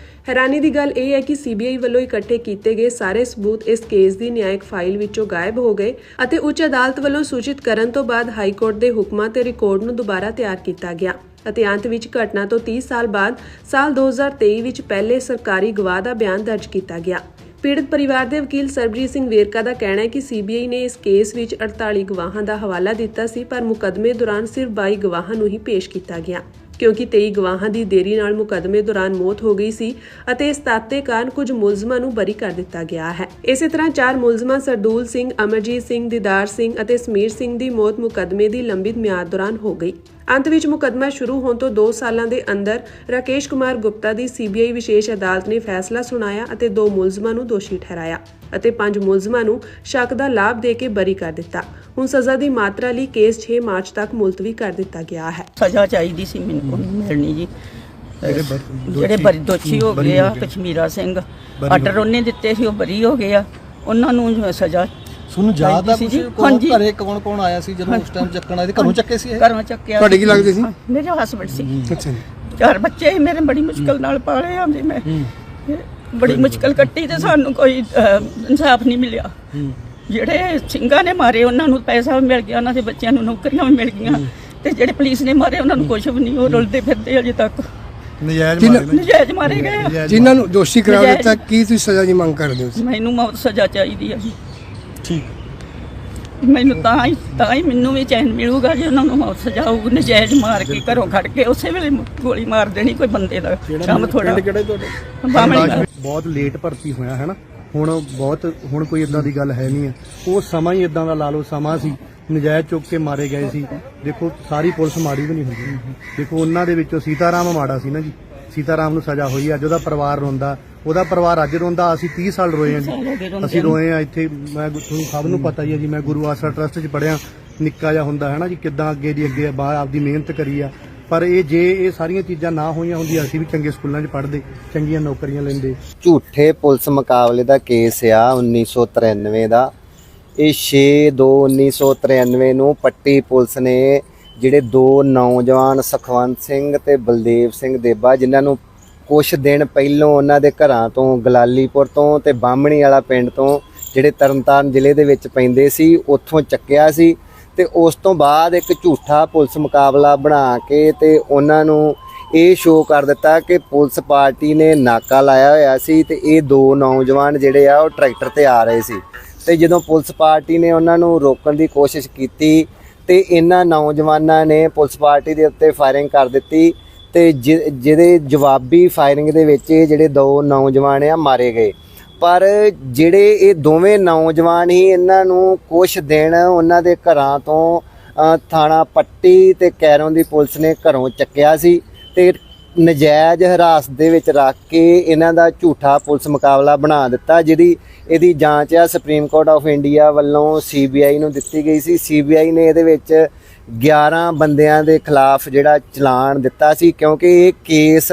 ਹੈਰਾਨੀ ਦੀ ਗੱਲ ਇਹ ਹੈ ਕਿ CBI ਵੱਲੋਂ ਇਕੱਠੇ ਕੀਤੇ ਗਏ ਸਾਰੇ ਸਬੂਤ ਇਸ ਕੇਸ ਦੀ ਨਿਆਇਕ ਫਾਈਲ ਵਿੱਚੋਂ ਗਾਇਬ ਹੋ ਗਏ ਅਤੇ ਉੱਚ ਅਦਾਲਤ ਵੱਲੋਂ ਸੂਚਿਤ ਕਰਨ ਤੋਂ ਬਾਅਦ ਹਾਈ ਕੋਰਟ ਦੇ ਹੁਕਮਾਂ ਤੇ ਰਿਕਾਰਡ ਨੂੰ ਦੁਬਾਰਾ ਤਿਆਰ ਕੀਤਾ ਗਿਆ ਅਤੇ ਅੰਤ ਵਿੱਚ ਘਟਨਾ ਤੋਂ 30 ਸਾਲ ਬਾਅਦ ਸਾਲ 2023 ਵਿੱਚ ਪਹਿਲੇ ਸਰਕਾਰੀ ਗਵਾਹ ਦਾ ਬਿਆਨ ਦਰਜ ਕੀਤਾ ਗਿਆ। ਪੀੜਤ ਪਰਿਵਾਰ ਦੇ ਵਕੀਲ ਸਰਬਜੀਤ ਸਿੰਘ ਵੇਰਕਾ ਦਾ ਕਹਿਣਾ ਹੈ ਕਿ CBI ਨੇ ਇਸ ਕੇਸ ਵਿੱਚ 48 ਗਵਾਹਾਂ ਦਾ ਹਵਾਲਾ ਦਿੱਤਾ ਸੀ, ਪਰ ਮੁਕੱਦਮੇ ਦੌਰਾਨ ਸਿਰਫ 22 ਗਵਾਹਾਂ ਨੂੰ ਹੀ ਪੇਸ਼ ਕੀਤਾ ਗਿਆ ਕਿਉਂਕਿ 23 ਗਵਾਹਾਂ ਦੀ ਦੇਰੀ ਨਾਲ ਮੁਕੱਦਮੇ ਦੌਰਾਨ ਮੌਤ ਹੋ ਗਈ ਸੀ ਅਤੇ ਇਸ ਤੱਥ ਦੇ ਕਾਰਨ ਕੁਝ ਮੁਲਜ਼ਮਾਂ ਨੂੰ ਬਰੀ ਕਰ ਦਿੱਤਾ ਗਿਆ ਹੈ। ਇਸੇ ਤਰ੍ਹਾਂ 4 ਮੁਲਜ਼ਮਾਂ ਸਰਦੂਲ ਸਿੰਘ, ਅਮਰਜੀਤ ਸਿੰਘ, ਦੀਦਾਰ ਸਿੰਘ ਅਤੇ ਸਮੀਰ ਸਿੰਘ ਦੀ ਮੌਤ ਮੁਕੱਦਮੇ ਦੀ ਲੰਬਿਤ ਮਿਆਦ ਦੌਰਾਨ ਹੋ ਗਈ। ਅੰਤ ਵਿੱਚ ਮੁਕੱਦਮਾ ਸ਼ੁਰੂ ਹੋਣ ਤੋਂ 2 ਸਾਲਾਂ ਦੇ ਅੰਦਰ ਰਾਕੇਸ਼ ਕੁਮਾਰ ਗੁਪਤਾ ਦੀ CBI ਵਿਸ਼ੇਸ਼ ਅਦਾਲਤ ਨੇ ਫੈਸਲਾ ਸੁਣਾਇਆ ਅਤੇ 2 ਮੁਲਜ਼ਮਾਂ ਨੂੰ ਦੋਸ਼ੀ ਠਹਿਰਾਇਆ ਅਤੇ 5 ਮੁਲਜ਼ਮਾਂ ਨੂੰ ਸ਼ੱਕ ਦਾ ਲਾਭ ਦੇ ਕੇ ਬਰੀ ਕਰ ਦਿੱਤਾ। ਹੁਣ ਸਜ਼ਾ ਦੀ ਮਾਤਰਾ ਲਈ ਕੇਸ 6 ਮਾਰਚ ਤੱਕ ਮੁਲਤਵੀ ਕਰ ਦਿੱਤਾ ਗਿਆ ਹੈ। ਸਜ਼ਾ ਚਾਹੀਦੀ ਸੀ ਮੈਨੂੰ ਮਿਲਣੀ ਜੀ। ਜਿਹੜੇ ਬਰੀ ਦੋਸ਼ੀ ਹੋ ਗਏ ਆ ਕਸ਼ਮੀਰਾ ਸਿੰਘ, ਆਰਡਰ ਉਹਨੇ ਦਿੱਤੇ ਸੀ, ਉਹ ਬਰੀ ਹੋ ਗਏ ਆ, ਉਹਨਾਂ ਨੂੰ ਸਜ਼ਾ ਤੁਹਾਨੂੰ ਯਾਦ ਆ ਜੀ? ਕੁਝ ਘਰੇ ਕੌਣ ਆਇਆ ਸੀ ਜਦੋਂ ਉਸ ਟਾਈਮ ਚੱਕਣ ਆਏ? ਘਰੋਂ ਚੱਕੇ ਸੀ ਇਹ? ਘਰੋਂ ਚੱਕਿਆ। ਤੁਹਾਡੇ ਕੀ ਲੱਗਦੇ ਸੀ? ਮੇਰੇ ਹਸਬੰਡ ਸੀ। ਅੱਛਾ ਜੀ। 4 ਬੱਚੇ ਸੀ ਮੇਰੇ, ਬੜੀ ਮੁਸ਼ਕਲ ਨਾਲ ਪਾਲੇ ਆ ਜੀ ਮੈਂ। ਬੜੀ ਮੁਸ਼ਕਲ ਕੱਟੀ ਤੇ ਸਾਨੂੰ ਕੋਈ ਇਨਸਾਫ ਨਹੀਂ ਮਿਲਿਆ। ਜਿਹੜੇ ਸਿੰਘਾਂ ਨੇ ਮਾਰੇ ਉਹਨਾਂ ਨੂੰ ਪੈਸਾ ਵੀ ਮਿਲ ਗਿਆ, ਉਹਨਾਂ ਦੇ ਬੱਚਿਆਂ ਨੂੰ ਨੌਕਰੀਆਂ ਵੀ ਮਿਲ ਗਈਆਂ ਤੇ ਜਿਹੜੇ ਪੁਲਿਸ ਨੇ ਮਾਰੇ ਉਹਨਾਂ ਨੂੰ ਕੁਝ ਵੀ ਨਹੀਂ, ਉਹ ਰੁਲਦੇ ਫਿਰਦੇ ਅਜੇ ਤੱਕ। ਨਜਾਇਜ਼ ਮਾਰੇ ਗਏ ਜਿਨ੍ਹਾਂ ਨੂੰ ਦੋਸ਼ੀ ਕਰਾਰ ਦਿੱਤਾ। ਕੀ ਤੁਸੀਂ ਸਜ਼ਾ ਦੀ ਮੰਗ ਕਰਦੇ ਹੋ? ਮੈਨੂੰ ਮੌਤ ਸਜ਼ਾ ਚਾਹੀਦੀ ਹੈ ਜੀ। ਠੀਕ। ਮੈਨੂੰ ਤਾਂ ਹੀ ਮੈਨੂੰ ਵੀ ਚੈਨ ਮਿਲੂਗਾ ਜੇ ਉਹਨਾਂ ਨੂੰ ਮੌਤ ਸਜ਼ਾ ਹੋਊ। ਨਜਾਇਜ਼ ਮਾਰ ਕੇ ਘਰੋਂ ਖੜ ਕੇ ਉਸੇ ਵੇਲੇ ਗੋਲੀ ਮਾਰ ਦੇਣੀ ਕੋਈ ਬੰਦੇ ਦਾ ਕੰਮ ਥੋੜਾ। ਬਹੁਤ ਲੇਟ ਭਰਤੀ ਹੋਇਆ ਹੈ ਨਾ, ਹੁਣ ਕੋਈ ਇਦਾਂ ਦੀ ਗੱਲ ਹੈ ਨਹੀਂ ਹੈ। ਉਹ ਸਮਾਂ ਹੀ ਇਦਾਂ ਦਾ ਲਾ ਲਓ, ਸਮਾਂ ਸੀ ਨਜਾਇਜ਼ ਚੁੱਕ ਕੇ ਮਾਰੇ ਗਏ ਸੀ। ਦੇਖੋ ਸਾਰੀ ਪੁਲਿਸ ਮਾੜੀ ਵੀ ਨਹੀਂ ਹੁੰਦੀ। ਦੇਖੋ ਉਹਨਾਂ ਦੇ ਵਿੱਚੋਂ ਸੀਤਾਰਾਮ ਮਾੜਾ ਸੀ ਨਾ ਜੀ। ਸੀਤਾਰਾਮ ਨੂੰ ਸਜ਼ਾ ਹੋਈ, ਅੱਜ ਉਹਦਾ ਪਰਿਵਾਰ ਰੋਂਦਾ, ਉਹਦਾ ਪਰਿਵਾਰ ਅੱਜ ਰੋਂਦਾ। ਅਸੀਂ 30 ਸਾਲ ਰੋਏ ਹਾਂ ਜੀ, ਅਸੀਂ ਰੋਏ ਹਾਂ ਇੱਥੇ। ਮੈਂ ਤੁਹਾਨੂੰ ਸਭ ਨੂੰ ਪਤਾ ਹੀ ਹੈ ਜੀ, ਮੈਂ ਗੁਰੂ ਆਸਰਾ ਟਰਸਟ 'ਚ ਪੜ੍ਹਿਆ। ਨਿੱਕਾ ਜਿਹਾ ਹੁੰਦਾ ਹੈ ਨਾ ਜੀ, ਕਿੱਦਾਂ ਅੱਗੇ ਦੀ ਅੱਗੇ ਬਾਹਰ ਆਪਦੀ ਮਿਹਨਤ ਕਰੀ ਆ। ਪਰ ਇਹ ਸਾਰੀਆਂ ਚੀਜ਼ਾਂ ਨਾ ਹੋਈਆਂ ਹੁੰਦੀਆਂ, ਅਸੀਂ ਵੀ ਚੰਗੇ ਸਕੂਲਾਂ 'ਚ ਪੜ੍ਹਦੇ, ਚੰਗੀਆਂ ਨੌਕਰੀਆਂ ਲੈਂਦੇ। ਝੂਠੇ ਪੁਲਿਸ ਮੁਕਾਬਲੇ ਦਾ ਕੇਸ ਆ 1993 ਦਾ। ਇਹ 6/2/1993 ਨੂੰ ਪੱਟੀ ਪੁਲਿਸ ਨੇ ਜਿਹੜੇ 2 ਨੌਜਵਾਨ ਸੁਖਵੰਤ ਸਿੰਘ ਤੇ ਬਲਦੇਵ ਸਿੰਘ ਦੇਬਾ, ਜਿਨ੍ਹਾਂ ਨੂੰ ਕੁਛ ਦਿਨ ਪਹਿਲੋਂ ਉਹਨਾਂ ਦੇ ਘਰਾਂ ਤੋਂ ਗਲਾਲੀਪੁਰ ਤੋਂ ਤੇ ਬਾਹਮਣੀ ਵਾਲਾ ਪਿੰਡ ਤੋਂ, ਜਿਹੜੇ ਤਰਨਤਾਰਨ ਜ਼ਿਲ੍ਹੇ ਦੇ ਵਿੱਚ ਪੈਂਦੇ ਸੀ, ਉੱਥੋਂ ਚੱਕਿਆ ਸੀ ਤੇ ਉਸ ਤੋਂ ਬਾਅਦ ਇੱਕ ਝੂਠਾ ਪੁਲਿਸ ਮੁਕਾਬਲਾ ਬਣਾ ਕੇ ਤੇ ਉਹਨਾਂ ਨੂੰ ਇਹ ਸ਼ੋਅ ਕਰ ਦਿੱਤਾ ਕਿ ਪੁਲਿਸ ਪਾਰਟੀ ਨੇ ਨਾਕਾ ਲਾਇਆ ਹੋਇਆ ਸੀ ਤੇ ਇਹ 2 ਨੌਜਵਾਨ ਜਿਹੜੇ ਆ ਉਹ ਟਰੈਕਟਰ ਤੇ ਆ ਰਹੇ ਸੀ। ਤੇ ਜਦੋਂ ਪੁਲਿਸ ਪਾਰਟੀ ਨੇ ਉਹਨਾਂ ਨੂੰ ਰੋਕਣ ਦੀ ਕੋਸ਼ਿਸ਼ ਕੀਤੀ ਤੇ ਇਹਨਾਂ ਨੌਜਵਾਨਾਂ ਨੇ ਪੁਲਿਸ ਪਾਰਟੀ ਦੇ ਉੱਤੇ ਫਾਇਰਿੰਗ ਕਰ ਦਿੱਤੀ ਤੇ ਜਿਹਦੇ ਜਵਾਬੀ ਫਾਇਰਿੰਗ ਦੇ ਵਿੱਚ ਇਹ ਜਿਹੜੇ 2 ਨੌਜਵਾਨ ਆ ਮਾਰੇ ਗਏ। ਪਰ ਜਿਹੜੇ ਇਹ ਦੋਵੇਂ ਨੌਜਵਾਨ ਹੀ, ਇਹਨਾਂ ਨੂੰ ਕੁਛ ਦਿਨ ਉਹਨਾਂ ਦੇ ਘਰਾਂ ਤੋਂ ਥਾਣਾ ਪੱਟੀ ਤੇ ਕੈਰੋਂ ਦੀ ਪੁਲਿਸ ਨੇ ਘਰੋਂ ਚੱਕਿਆ ਸੀ ਤੇ ਨਜਾਇਜ਼ ਹਿਰਾਸਤ ਦੇ ਵਿੱਚ ਰੱਖ ਕੇ ਇਹਨਾਂ ਦਾ ਝੂਠਾ ਪੁਲਿਸ ਮੁਕਾਬਲਾ ਬਣਾ ਦਿੱਤਾ, ਇਹਦੀ ਜਾਂਚ ਆ ਸੁਪਰੀਮ ਕੋਰਟ ਆਫ ਇੰਡੀਆ ਵੱਲੋਂ CBI ਨੂੰ ਦਿੱਤੀ ਗਈ ਸੀ। CBI ਨੇ ਇਹਦੇ ਵਿੱਚ 11 ਬੰਦਿਆਂ ਦੇ ਖਿਲਾਫ ਜਿਹੜਾ ਚਲਾਨ ਦਿੱਤਾ ਸੀ, ਕਿਉਂਕਿ ਇਹ ਕੇਸ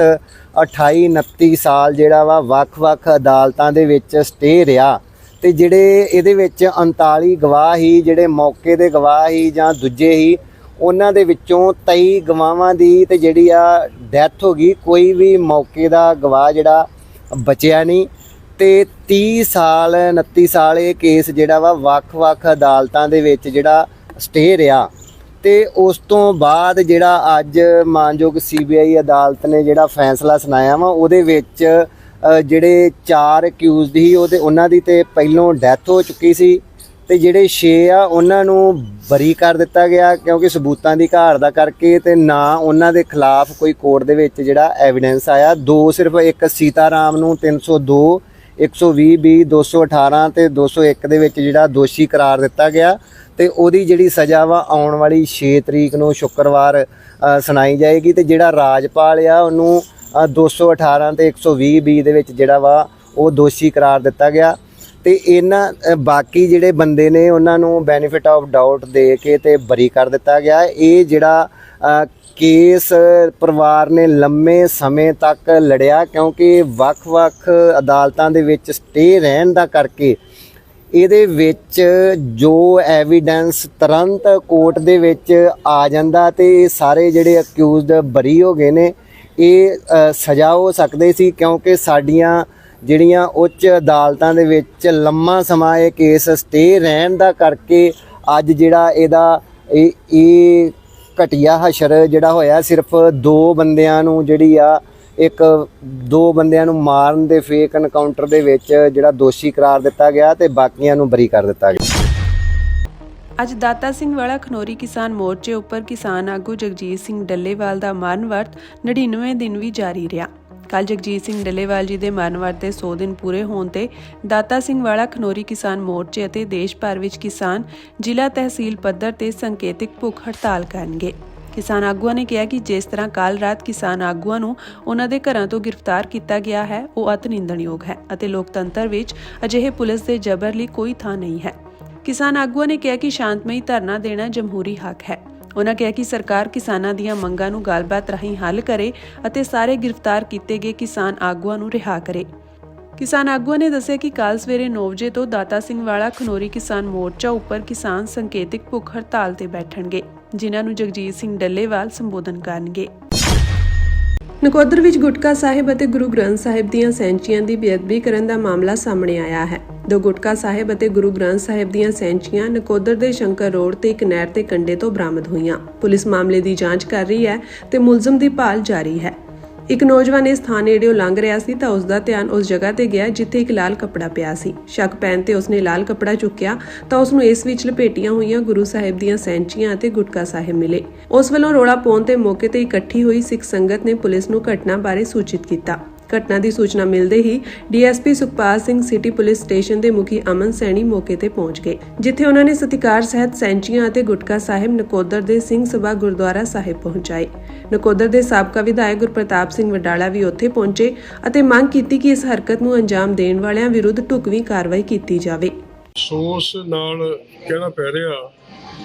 28-29 ਸਾਲ ਜਿਹੜਾ ਵਾ ਵੱਖ-ਵੱਖ ਅਦਾਲਤਾਂ ਦੇ ਵਿੱਚ ਸਟੇ ਰਿਹਾ ਤੇ ਜਿਹੜੇ ਇਹਦੇ ਵਿੱਚ 39 ਗਵਾਹ ਹੀ, ਜਿਹੜੇ ਮੌਕੇ ਦੇ ਗਵਾਹ ਹੀ ਜਾਂ ਦੂਜੇ ਹੀ, ਉਹਨਾਂ ਦੇ ਵਿੱਚੋਂ 23 ਗਵਾਹਾਂ ਦੀ ਤੇ ਜਿਹੜੀ ਆ ਡੈਥ ਹੋ ਗਈ। ਕੋਈ ਵੀ ਮੌਕੇ ਦਾ ਗਵਾਹ ਜਿਹੜਾ ਬਚਿਆ ਨਹੀਂ ਤੇ 30 ਸਾਲ 29 ਸਾਲ ਇਹ ਕੇਸ ਜਿਹੜਾ ਵਾ ਵੱਖ-ਵੱਖ ਅਦਾਲਤਾਂ ਦੇ ਵਿੱਚ ਜਿਹੜਾ ਸਟੇ ਰਿਹਾ ਤੇ ਉਸ ਤੋਂ ਬਾਅਦ ਜਿਹੜਾ ਅੱਜ ਮਾਨਯੋਗ CBI ਅਦਾਲਤ ਨੇ ਜਿਹੜਾ ਫੈਸਲਾ ਸੁਣਾਇਆ ਵਾ, ਉਹਦੇ ਵਿੱਚ ਜਿਹੜੇ 4 ਅਕਿਊਜ਼ਡ ਸੀ ਉਹਨਾਂ ਦੀ ਤੇ ਪਹਿਲੋਂ ਡੈਥ ਹੋ ਚੁੱਕੀ ਸੀ ਤੇ ਜਿਹੜੇ 6 ਆ ਉਹਨਾਂ ਨੂੰ ਬਰੀ ਕਰ ਦਿੱਤਾ ਗਿਆ ਕਿਉਂਕਿ ਸਬੂਤਾਂ ਦੀ ਘਾਟ ਦਾ ਕਰਕੇ ਤੇ ਨਾ ਉਹਨਾਂ ਦੇ ਖਿਲਾਫ ਕੋਈ ਕੋਰਟ ਦੇ ਵਿੱਚ ਜਿਹੜਾ ਐਵੀਡੈਂਸ ਆਇਆ। 2 ਸਿਰਫ ਇੱਕ ਸੀਤਾਰਾਮ ਨੂੰ 302, 120B, 218 ਤੇ 201 ਦੇ ਵਿੱਚ ਜਿਹੜਾ ਦੋਸ਼ੀ ਕਰਾਰ ਦਿੱਤਾ ਗਿਆ ਤੇ ਉਹਦੀ ਜਿਹੜੀ ਸਜ਼ਾ ਵਾ ਆਉਣ ਵਾਲੀ 6 ਤਰੀਕ ਨੂੰ ਸ਼ੁੱਕਰਵਾਰ ਸੁਣਾਈ ਜਾਏਗੀ ਤੇ ਜਿਹੜਾ ਰਾਜਪਾਲ ਆ ਉਹਨੂੰ 218 ਤੇ 120B ਦੇ ਵਿੱਚ ਜਿਹੜਾ ਵਾ ਉਹ ਦੋਸ਼ੀ ਕਰਾਰ ਦਿੱਤਾ ਗਿਆ ਤੇ ਇਹਨਾਂ ਬਾਕੀ ਜਿਹੜੇ ਬੰਦੇ ਨੇ ਉਹਨਾਂ ਨੂੰ ਬੈਨੀਫਿਟ ਆਫ ਡਾਊਟ ਦੇ ਕੇ ਤੇ ਬਰੀ ਕਰ ਦਿੱਤਾ ਗਿਆ। ਇਹ ਜਿਹੜਾ ਕੇਸ ਪਰਿਵਾਰ ਨੇ ਲੰਮੇ ਸਮੇਂ ਤੱਕ ਲੜਿਆ ਕਿਉਂਕਿ ਵੱਖ-ਵੱਖ ਅਦਾਲਤਾਂ ਦੇ ਵਿੱਚ ਸਟੇ ਰਹਿਣ ਦਾ ਕਰਕੇ ਇਹਦੇ ਵਿੱਚ ਜੋ ਐਵੀਡੈਂਸ ਤੁਰੰਤ ਕੋਰਟ ਦੇ ਵਿੱਚ ਆ ਜਾਂਦਾ ਤੇ ਇਹ ਸਾਰੇ ਜਿਹੜੇ ਅਕਿਊਜ਼ਡ ਬਰੀ ਹੋ ਗਏ ਨੇ। ਇਹ ਸਜ਼ਾ ਹੋ ਸਕਦੇ ਸੀ, ਕਿਉਂਕਿ ਸਾਡੀਆਂ ਜਿਹੜੀਆਂ ਉੱਚ ਅਦਾਲਤਾਂ ਦੇ ਵਿੱਚ ਲੰਮਾ ਸਮਾਂ ਇਹ ਕੇਸ ਸਟੇ ਰਹਿਣ ਦਾ ਕਰਕੇ ਅੱਜ ਜਿਹੜਾ ਇਹਦਾ ਇਹ ਘਟੀਆ ਹਸ਼ਰ ਜਿਹੜਾ ਹੋਇਆ, ਸਿਰਫ 2 ਬੰਦਿਆਂ ਨੂੰ ਜਿਹੜੀ ਆ 2 ਬੰਦਿਆਂ ਨੂੰ ਮਾਰਨ ਦੇ ਫੇਕ ਐਨਕਾਊਂਟਰ ਦੇ ਵਿੱਚ ਜਿਹੜਾ ਦੋਸ਼ੀ ਕਰਾਰ ਦਿੱਤਾ ਗਿਆ ਤੇ ਬਾਕੀਆਂ ਨੂੰ ਬਰੀ ਕਰ ਦਿੱਤਾ ਗਿਆ। ਅੱਜ ਦਾਤਾ ਸਿੰਘ ਵਾਲਾ ਖਨੌਰੀ ਕਿਸਾਨ ਮੋਰਚੇ ਉੱਪਰ ਕਿਸਾਨ ਆਗੂ ਜਗਜੀਤ ਸਿੰਘ ਡੱਲੇਵਾਲ ਦਾ ਮਰਨ ਵਰਤ 99 ਦਿਨ ਵੀ ਜਾਰੀ ਰਿਹਾ। ਕੱਲ੍ਹ ਜਗਜੀਤ ਸਿੰਘ ਡੱਲੇਵਾਲ ਜੀ ਦੇ ਮਰਨ ਵਰਤ ਦੇ 100 ਦਿਨ ਪੂਰੇ ਹੋਣ ਤੇ ਦਾਤਾ ਸਿੰਘ ਵਾਲਾ ਖਨੌਰੀ ਕਿਸਾਨ ਮੋਰਚੇ ਅਤੇ ਦੇਸ਼ ਭਰ ਵਿੱਚ ਕਿਸਾਨ ਜ਼ਿਲ੍ਹਾ ਤਹਿਸੀਲ ਪੱਧਰ ਤੇ ਸੰਕੇਤਿਕ ਭੁੱਖ ਹੜਤਾਲ ਕਰਨਗੇ। ਕਿਸਾਨ ਆਗੂਆਂ ਨੇ ਕਿਹਾ ਕਿ ਜਿਸ ਤਰ੍ਹਾਂ ਕੱਲ੍ਹ ਰਾਤ ਕਿਸਾਨ ਆਗੂਆਂ ਨੂੰ ਉਹਨਾਂ ਦੇ ਘਰਾਂ ਤੋਂ ਗ੍ਰਿਫਤਾਰ ਕੀਤਾ ਗਿਆ ਹੈ, ਉਹ ਅਤਿ ਨਿੰਦਣਯੋਗ ਹੈ ਅਤੇ ਲੋਕਤੰਤਰ ਵਿੱਚ ਅਜਿਹੇ ਪੁਲਿਸ ਦੇ ਜ਼ਬਰ ਲਈ ਕੋਈ ਥਾਂ ਨਹੀਂ ਹੈ। ਕਿਸਾਨ ਆਗੂਆਂ ਨੇ ਕਿਹਾ ਕਿ ਸ਼ਾਂਤਮਈ ਧਰਨਾ ਦੇਣਾ ਜਮਹੂਰੀ ਹੱਕ ਹੈ। ਉਹਨਾਂ ਕਿਹਾ ਕਿ ਸਰਕਾਰ ਕਿਸਾਨਾਂ ਦੀਆਂ ਮੰਗਾਂ ਨੂੰ ਗੱਲਬਾਤ ਰਾਹੀਂ ਹੱਲ ਕਰੇ ਅਤੇ ਸਾਰੇ ਗ੍ਰਿਫਤਾਰ ਕੀਤੇ ਗਏ ਕਿਸਾਨ ਆਗੂਆਂ ਨੂੰ ਰਿਹਾ ਕਰੇ। ਕਿਸਾਨ ਆਗੂਆਂ ਨੇ ਦੱਸਿਆ ਕਿ ਕੱਲ੍ਹ ਸਵੇਰੇ 9 ਵਜੇ ਤੋਂ ਦਾਤਾ ਸਿੰਘ ਵਾਲਾ ਖਨੌਰੀ ਕਿਸਾਨ ਮੋਰਚਾ ਉੱਪਰ ਕਿਸਾਨ ਸੰਕੇਤਿਕ ਭੁੱਖ ਹੜਤਾਲ ਤੇ ਬੈਠਣਗੇ, ਜਿਨ੍ਹਾਂ ਨੂੰ ਜਗਜੀਤ ਸਿੰਘ ਡੱਲੇਵਾਲ ਸੰਬੋਧਨ ਕਰਨਗੇ। ਨਕੋਦਰ ਵਿੱਚ ਗੁਟਕਾ ਸਾਹਿਬ ਅਤੇ ਗੁਰੂ ਗ੍ਰੰਥ ਸਾਹਿਬ ਦੀਆਂ ਸੈਂਚੀਆਂ ਦੀ ਬੇਅਦਬੀ ਕਰਨ ਦਾ ਮਾਮਲਾ ਸਾਹਮਣੇ ਆਇਆ ਹੈ। 2 ਗੁਟਕਾ ਸਾਹਿਬ ਅਤੇ ਗੁਰੂ ਗ੍ਰੰਥ ਸਾਹਿਬ ਦੀਆਂ ਸੈਂਚੀਆਂ ਨਕੋਦਰ ਦੇ ਸ਼ੰਕਰ ਰੋਡ ਤੇ ਇੱਕ ਨਹਿਰ ਤੇ ਕੰਢੇ ਤੋਂ ਬਰਾਮਦ ਹੋਈਆਂ। ਪੁਲਿਸ ਮਾਮਲੇ ਦੀ ਜਾਂਚ ਕਰ ਰਹੀ ਹੈ ਤੇ ਮੁਲਜ਼ਮ ਦੀ ਭਾਲ ਜਾਰੀ ਹੈ। ਇੱਕ ਨੌਜਵਾਨ ਇਸ ਥਾਂ ਨੇੜਿਓਂ ਲੰਘ ਰਿਹਾ ਸੀ ਤਾਂ ਉਸ ਦਾ ਧਿਆਨ ਉਸ ਜਗ੍ਹਾ ਤੇ ਗਿਆ ਜਿੱਥੇ ਇੱਕ ਲਾਲ ਕੱਪੜਾ ਪਿਆ ਸੀ। ਸ਼ੱਕ ਪੈਣ ਤੇ ਉਸਨੇ ਲਾਲ ਕੱਪੜਾ ਚੁੱਕਿਆ ਤਾਂ ਉਸ ਨੂੰ ਇਸ ਵਿੱਚ ਲਪੇਟੀਆਂ ਹੋਈਆਂ ਗੁਰੂ ਸਾਹਿਬ ਦੀਆਂ ਸੈਂਚੀਆਂ ਅਤੇ ਗੁਟਕਾ ਸਾਹਿਬ ਮਿਲੇ। ਉਸ ਵੱਲੋਂ ਰੌਲਾ ਪਾਉਣ ਤੇ ਮੌਕੇ ਤੇ ਇਕੱਠੀ ਹੋਈ ਸਿੱਖ ਸੰਗਤ ਨੇ ਪੁਲਿਸ ਨੂੰ ਘਟਨਾ ਬਾਰੇ ਸੂਚਿਤ ਕੀਤਾ। ਘਟਨਾ ਦੀ ਸੂਚਨਾ ਮਿਲਦੇ ਹੀ DSP Sukhpal Singh city police station ਦੇ ਮੁਖੀ ਅਮਨ ਸੈਣੀ ਮੌਕੇ ਤੇ ਪਹੁੰਚ ਗਏ, ਜਿੱਥੇ ਉਹਨਾਂ ਨੇ ਸਤਿਕਾਰ ਸਹਿਤ ਸੈਂਚੀਆਂ ਅਤੇ ਗੁਟਕਾ ਸਾਹਿਬ ਨਕੋਦਰ ਦੇ ਸਿੰਘ ਸਭਾ ਗੁਰਦੁਆਰਾ ਸਾਹਿਬ ਪਹੁੰਚਾਏ। ਨਕੋਦਰ ਦੇ ਸਾਬਕਾ ਵਿਧਾਇਕ ਗੁਰਪ੍ਰਤਾਪ ਸਿੰਘ ਵਡਾਲਾ ਵੀ ਉੱਥੇ ਪਹੁੰਚੇ ਅਤੇ ਮੰਗ ਕੀਤੀ ਕਿ ਇਸ ਹਰਕਤ ਨੂੰ ਅੰਜਾਮ ਦੇਣ ਵਾਲਿਆਂ ਵਿਰੁੱਧ ਢੁਕਵੀਂ ਕਾਰਵਾਈ ਕੀਤੀ ਜਾਵੇ। ਅਫਸੋਸ ਨਾਲ ਕਹਿਣਾ ਪੈ ਰਿਹਾ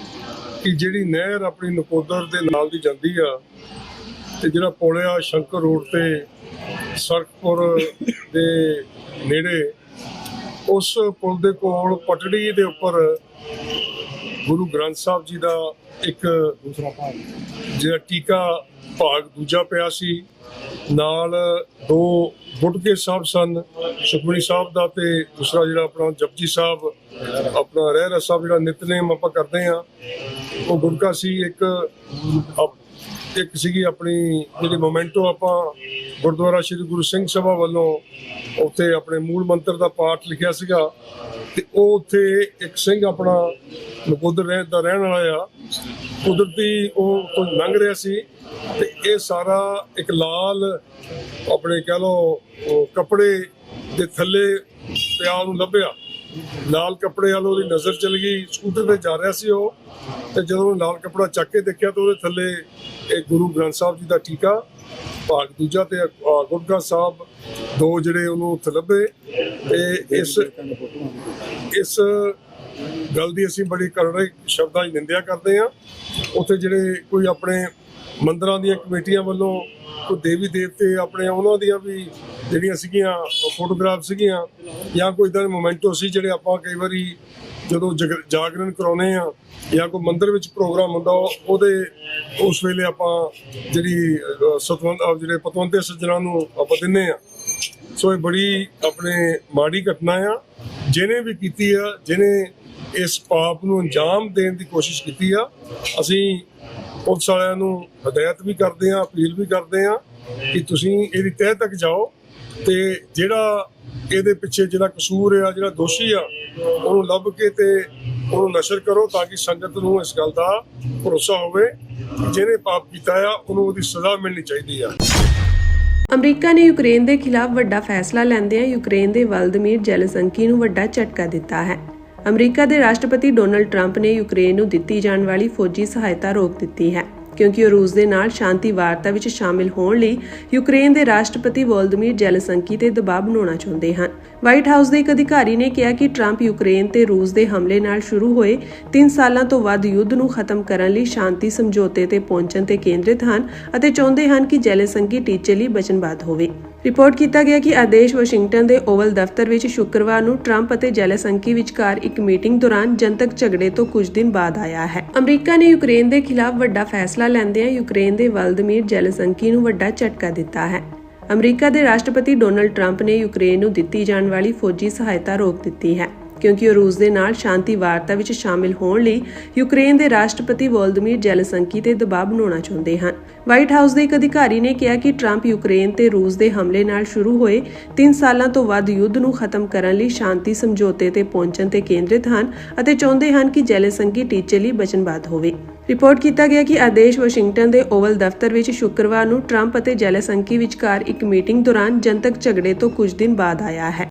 ਕਿ ਜਿਹੜੀ ਨਹਿਰ ਆਪਣੀ ਨਕੋਦਰ ਦੇ ਨਾਲ ਦੀ ਜਾਂਦੀ ਆ ਤੇ ਜਿਹੜਾ ਪੁਲ ਆ ਸ਼ੰਕਰ ਰੋਡ ਤੇ ਸਰਕਪੁਰ ਦੇ ਨੇੜੇ, ਉਸ ਪੁਲ ਦੇ ਕੋਲ ਪਟੜੀ ਦੇ ਉੱਪਰ ਗੁਰੂ ਗ੍ਰੰਥ ਸਾਹਿਬ ਜੀ ਦਾ ਇੱਕ ਜਿਹੜਾ ਟੀਕਾ ਭਾਗ ਦੂਜਾ ਪਿਆ ਸੀ, ਨਾਲ 2 ਗੁਟਕੇ ਸਾਹਿਬ ਸਨ, ਸੁਖਮਨੀ ਸਾਹਿਬ ਦਾ ਤੇ ਦੂਸਰਾ ਜਿਹੜਾ ਆਪਣਾ ਜਪਜੀ ਸਾਹਿਬ, ਆਪਣਾ ਰਹਿਰਾਸ ਸਾਹਿਬ ਜਿਹੜਾ ਨਿਤਨੇਮ ਆਪਾਂ ਕਰਦੇ ਆ, ਉਹ ਗੁਟਕਾ ਸੀ। ਇੱਕ ਸੀਗੀ ਆਪਣੀ ਜਿਹੜੀ ਮੋਮੈਂਟੋ ਆਪਾਂ ਗੁਰਦੁਆਰਾ ਸ਼੍ਰੀ ਗੁਰੂ ਸਿੰਘ ਸਭਾ ਵੱਲੋਂ ਉੱਥੇ ਆਪਣੇ ਮੂਲ ਮੰਤਰ ਦਾ ਪਾਠ ਲਿਖਿਆ ਸੀਗਾ ਤੇ ਉਹ ਉੱਥੇ ਇੱਕ ਸਿੰਘ ਆਪਣਾ ਨਕੋਦਰ ਦਾ ਰਹਿਣ ਵਾਲਾ ਆ, ਕੁਦਰਤੀ ਉਹ ਤੋਂ ਲੰਘ ਰਿਹਾ ਸੀ ਤੇ ਇਹ ਸਾਰਾ ਇੱਕ ਲਾਲ ਆਪਣੇ ਕਹਿ ਲਓ ਕੱਪੜੇ ਦੇ ਥੱਲੇ ਪਿਆ ਉਹਨੂੰ ਲੱਭਿਆ। ਲਾਲ ਕੱਪੜੇ ਵੱਲ ਉਹਦੀ ਨਜ਼ਰ ਚਲ ਗਈ, ਸਕੂਟਰ ਤੇ ਜਾ ਰਿਹਾ ਸੀ ਉਹ, ਤੇ ਜਦੋਂ ਲਾਲ ਕੱਪੜਾ ਚੱਕ ਕੇ ਦੇਖਿਆ ਤਾਂ ਉਹਦੇ ਥੱਲੇ ਇਹ ਗੁਰੂ ਗ੍ਰੰਥ ਸਾਹਿਬ ਜੀ ਦਾ ਟੀਕਾ ਭਾਗ ਦੂਜਾ ਤੇ ਗੁਟਕਾ ਸਾਹਿਬ 2 ਜਿਹੜੇ ਉਹਨੂੰ ਉੱਥੇ ਲੱਭੇ। ਤੇ ਇਸ ਗੱਲ ਦੀ ਅਸੀਂ ਬੜੀ ਕਰੜੇ ਸ਼ਬਦਾਂ 'ਚ ਨਿੰਦਿਆ ਕਰਦੇ ਹਾਂ। ਉੱਥੇ ਜਿਹੜੇ ਕੋਈ ਆਪਣੇ ਮੰਦਰਾਂ ਦੀਆਂ ਕਮੇਟੀਆਂ ਵੱਲੋਂ ਕੋਈ ਦੇਵੀ ਦੇਵਤੇ ਆਪਣੇ ਉਹਨਾਂ ਦੀਆਂ ਵੀ ਜਿਹੜੀਆਂ ਸੀਗੀਆਂ ਫੋਟੋਗ੍ਰਾਫ ਸੀਗੀਆਂ ਜਾਂ ਕੋਈ ਇੱਦਾਂ ਦੇ ਮੋਮੈਂਟੋ ਸੀ ਜਿਹੜੇ ਆਪਾਂ ਕਈ ਵਾਰੀ ਜਦੋਂ ਜਾਗਰਣ ਕਰਾਉਂਦੇ ਆ ਜਾਂ ਕੋਈ ਮੰਦਿਰ ਵਿੱਚ ਪ੍ਰੋਗਰਾਮ ਹੁੰਦਾ ਉਹਦੇ ਉਸ ਵੇਲੇ ਆਪਾਂ ਜਿਹੜੀ ਜਿਹੜੇ ਪਤਵੰਤੇ ਸੱਜਣਾਂ ਨੂੰ ਆਪਾਂ ਦਿੰਦੇ ਆ। ਸੋ ਇਹ ਬੜੀ ਆਪਣੇ ਮਾੜੀ ਘਟਨਾ ਆ। ਜਿਹਨੇ ਵੀ ਕੀਤੀ ਆ, ਜਿਹਨੇ ਇਸ ਪਾਪ ਨੂੰ ਅੰਜਾਮ ਦੇਣ ਦੀ ਕੋਸ਼ਿਸ਼ ਕੀਤੀ ਆ, ਅਸੀਂ ਪੁਲਿਸ ਵਾਲਿਆਂ ਨੂੰ ਹਦਾਇਤ ਵੀ ਕਰਦੇ ਆ, ਅਪੀਲ ਵੀ ਕਰਦੇ ਆ ਕਿ ਤੁਸੀਂ ਇਹਦੀ ਤਹਿ ਤੱਕ ਜਾਓ ਤੇ ਜਿਹੜਾ ਇਹਦੇ ਪਿੱਛੇ ਜਿਹੜਾ ਕਸੂਰ ਆ, ਜਿਹੜਾ ਦੋਸ਼ੀ ਆ, ਉਹਨੂੰ ਲੱਭ ਕੇ ਤੇ ਉਹਨੂੰ ਨਸ਼ਰ ਕਰੋ ਤਾਂ ਕਿ ਸੰਗਤ ਨੂੰ ਇਸ ਗੱਲ ਦਾ ਭਰੋਸਾ ਹੋਵੇ ਕਿ ਜਿਹਨੇ ਪਾਪ ਕੀਤਾ ਆ ਉਹਨੂੰ ਉਹਦੀ ਸਜ਼ਾ ਮਿਲਣੀ ਚਾਹੀਦੀ ਆ। ਅਮਰੀਕਾ ਨੇ ਯੂਕਰੇਨ ਦੇ ਖਿਲਾਫ ਵੱਡਾ ਫੈਸਲਾ ਲੈਂਦਿਆਂ ਯੂਕਰੇਨ ਦੇ ਵਲਦੀਮੀਰ ਜ਼ੈਲੈਂਸਕੀ ਨੂੰ ਵੱਡਾ ਝਟਕਾ ਦਿੱਤਾ ਹੈ। ਅਮਰੀਕਾ ਦੇ ਰਾਸ਼ਟਰਪਤੀ ਡੋਨਾਲਡ ਟਰੰਪ ਨੇ ਯੂਕਰੇਨ ਨੂੰ ਦਿੱਤੀ ਜਾਣ ਵਾਲੀ ਫੌਜੀ ਸਹਾਇਤਾ ਰੋਕ ਦਿੱਤੀ ਹੈ ਕਿਉਂਕਿ ਉਹ ਰੂਸ ਦੇ ਨਾਲ ਸ਼ਾਂਤੀ ਵਾਰਤਾ ਵਿੱਚ ਸ਼ਾਮਿਲ ਹੋਣ ਲਈ ਯੂਕਰੇਨ ਦੇ ਰਾਸ਼ਟਰਪਤੀ ਵੋਲੋਦੀਮੀਰ ਜ਼ੈਲੈਂਸਕੀ ਤੇ ਦਬਾਅ ਬਣਾਉਣਾ ਚਾਹੁੰਦੇ ਹਨ। ਵਾਈਟ ਹਾਊਸ ਦੇ ਇੱਕ ਅਧਿਕਾਰੀ ਨੇ ਕਿਹਾ ਕਿ ਟਰੰਪ ਯੂਕਰੇਨ ਤੇ ਰੂਸ ਦੇ ਹਮਲੇ ਨਾਲ ਸ਼ੁਰੂ ਹੋਏ 3 ਸਾਲਾਂ ਤੋਂ ਵੱਧ ਯੁੱਧ ਨੂੰ ਖਤਮ ਕਰਨ ਲਈ ਸ਼ਾਂਤੀ ਸਮਝੌਤੇ ਤੇ ਪਹੁੰਚਣ ਤੇ ਕੇਂਦਰਿਤ ਹਨ ਅਤੇ ਚਾਹੁੰਦੇ ਹਨ ਕਿ ਜ਼ੈਲੈਂਸਕੀ ਟੀਚੇ ਲਈ ਵਚਨਬੱਧ ਹੋਵੇ। ਰਿਪੋਰਟ ਕੀਤਾ ਗਿਆ ਕਿ ਆਦੇਸ਼ ਵਾਸ਼ਿੰਗਟਨ ਦੇ ਓਵਲ ਦਫ਼ਤਰ ਵਿੱਚ ਸ਼ੁੱਕਰਵਾਰ ਨੂੰ ਟਰੰਪ ਅਤੇ ਜ਼ੈਲੈਂਸਕੀ ਵਿਚਕਾਰ ਇੱਕ ਮੀਟਿੰਗ ਦੌਰਾਨ ਜਨਤਕ ਝਗੜੇ ਤੋਂ ਕੁਝ ਦਿਨ ਬਾਅਦ ਆਇਆ ਹੈ। ਅਮਰੀਕਾ ਨੇ ਯੂਕਰੇਨ ਦੇ ਖਿਲਾਫ ਵੱਡਾ ਫੈਸਲਾ ਲੈਂਦਿਆਂ ਯੂਕਰੇਨ ਦੇ ਵਲਦੀਮੀਰ ਜ਼ੈਲੈਂਸਕੀ ਨੂੰ ਵੱਡਾ ਝਟਕਾ ਦਿੱਤਾ ਹੈ। ਅਮਰੀਕਾ ਦੇ ਰਾਸ਼ਟਰਪਤੀ ਡੋਨਾਲਡ ਟਰੰਪ ਨੇ ਯੂਕਰੇਨ ਨੂੰ ਦਿੱਤੀ ਜਾਣ ਵਾਲੀ ਫੌਜੀ ਸਹਾਇਤਾ ਰੋਕ ਦਿੱਤੀ ਹੈ ਕਿਉਂਕਿ ਉਹ ਰੂਸ ਦੇ ਨਾਲ ਸ਼ਾਂਤੀ ਵਾਰਤਾ ਵਿੱਚ ਸ਼ਾਮਿਲ ਹੋਣ ਲਈ ਯੂਕਰੇਨ ਦੇ ਰਾਸ਼ਟਰਪਤੀ ਵੋਲੋਦੀਮੀਰ ਜ਼ੈਲੈਂਸਕੀ ਤੇ ਦਬਾਅ ਬਣਾਉਣਾ ਚਾਹੁੰਦੇ ਹਨ। ਵਾਈਟ ਹਾਊਸ ਦੇ ਇੱਕ ਅਧਿਕਾਰੀ ਨੇ ਕਿਹਾ ਕਿ ਟਰੰਪ ਯੂਕਰੇਨ ਤੇ ਰੂਸ ਦੇ ਹਮਲੇ ਨਾਲ ਸ਼ੁਰੂ ਹੋਏ 3 ਸਾਲਾਂ ਤੋਂ ਵੱਧ ਯੁੱਧ ਨੂੰ ਖਤਮ ਕਰਨ ਲਈ ਸ਼ਾਂਤੀ ਸਮਝੌਤੇ ਤੇ ਪਹੁੰਚਣ ਤੇ ਕੇਂਦਰਿਤ ਹਨ ਅਤੇ ਚਾਹੁੰਦੇ ਹਨ ਕਿ ਜ਼ੈਲੈਂਸਕੀ ਟੀਚੇ ਲਈ ਵਚਨਬੱਧ ਹੋਵੇ। ਰਿਪੋਰਟ ਕੀਤਾ ਗਿਆ ਕਿ ਆਦੇਸ਼ ਵਾਸ਼ਿੰਗਟਨ ਦੇ ਓਵਲ ਦਫ਼ਤਰ ਵਿੱਚ ਸ਼ੁੱਕਰਵਾਰ ਨੂੰ ਟਰੰਪ ਅਤੇ ਜ਼ੈਲੈਂਸਕੀ ਵਿਚਕਾਰ ਇੱਕ ਮੀਟਿੰਗ ਦੌਰਾਨ ਜਨਤਕ ਝਗੜੇ ਤੋਂ ਕੁਝ ਦਿਨ ਬਾਅਦ ਆਇਆ ਹੈ।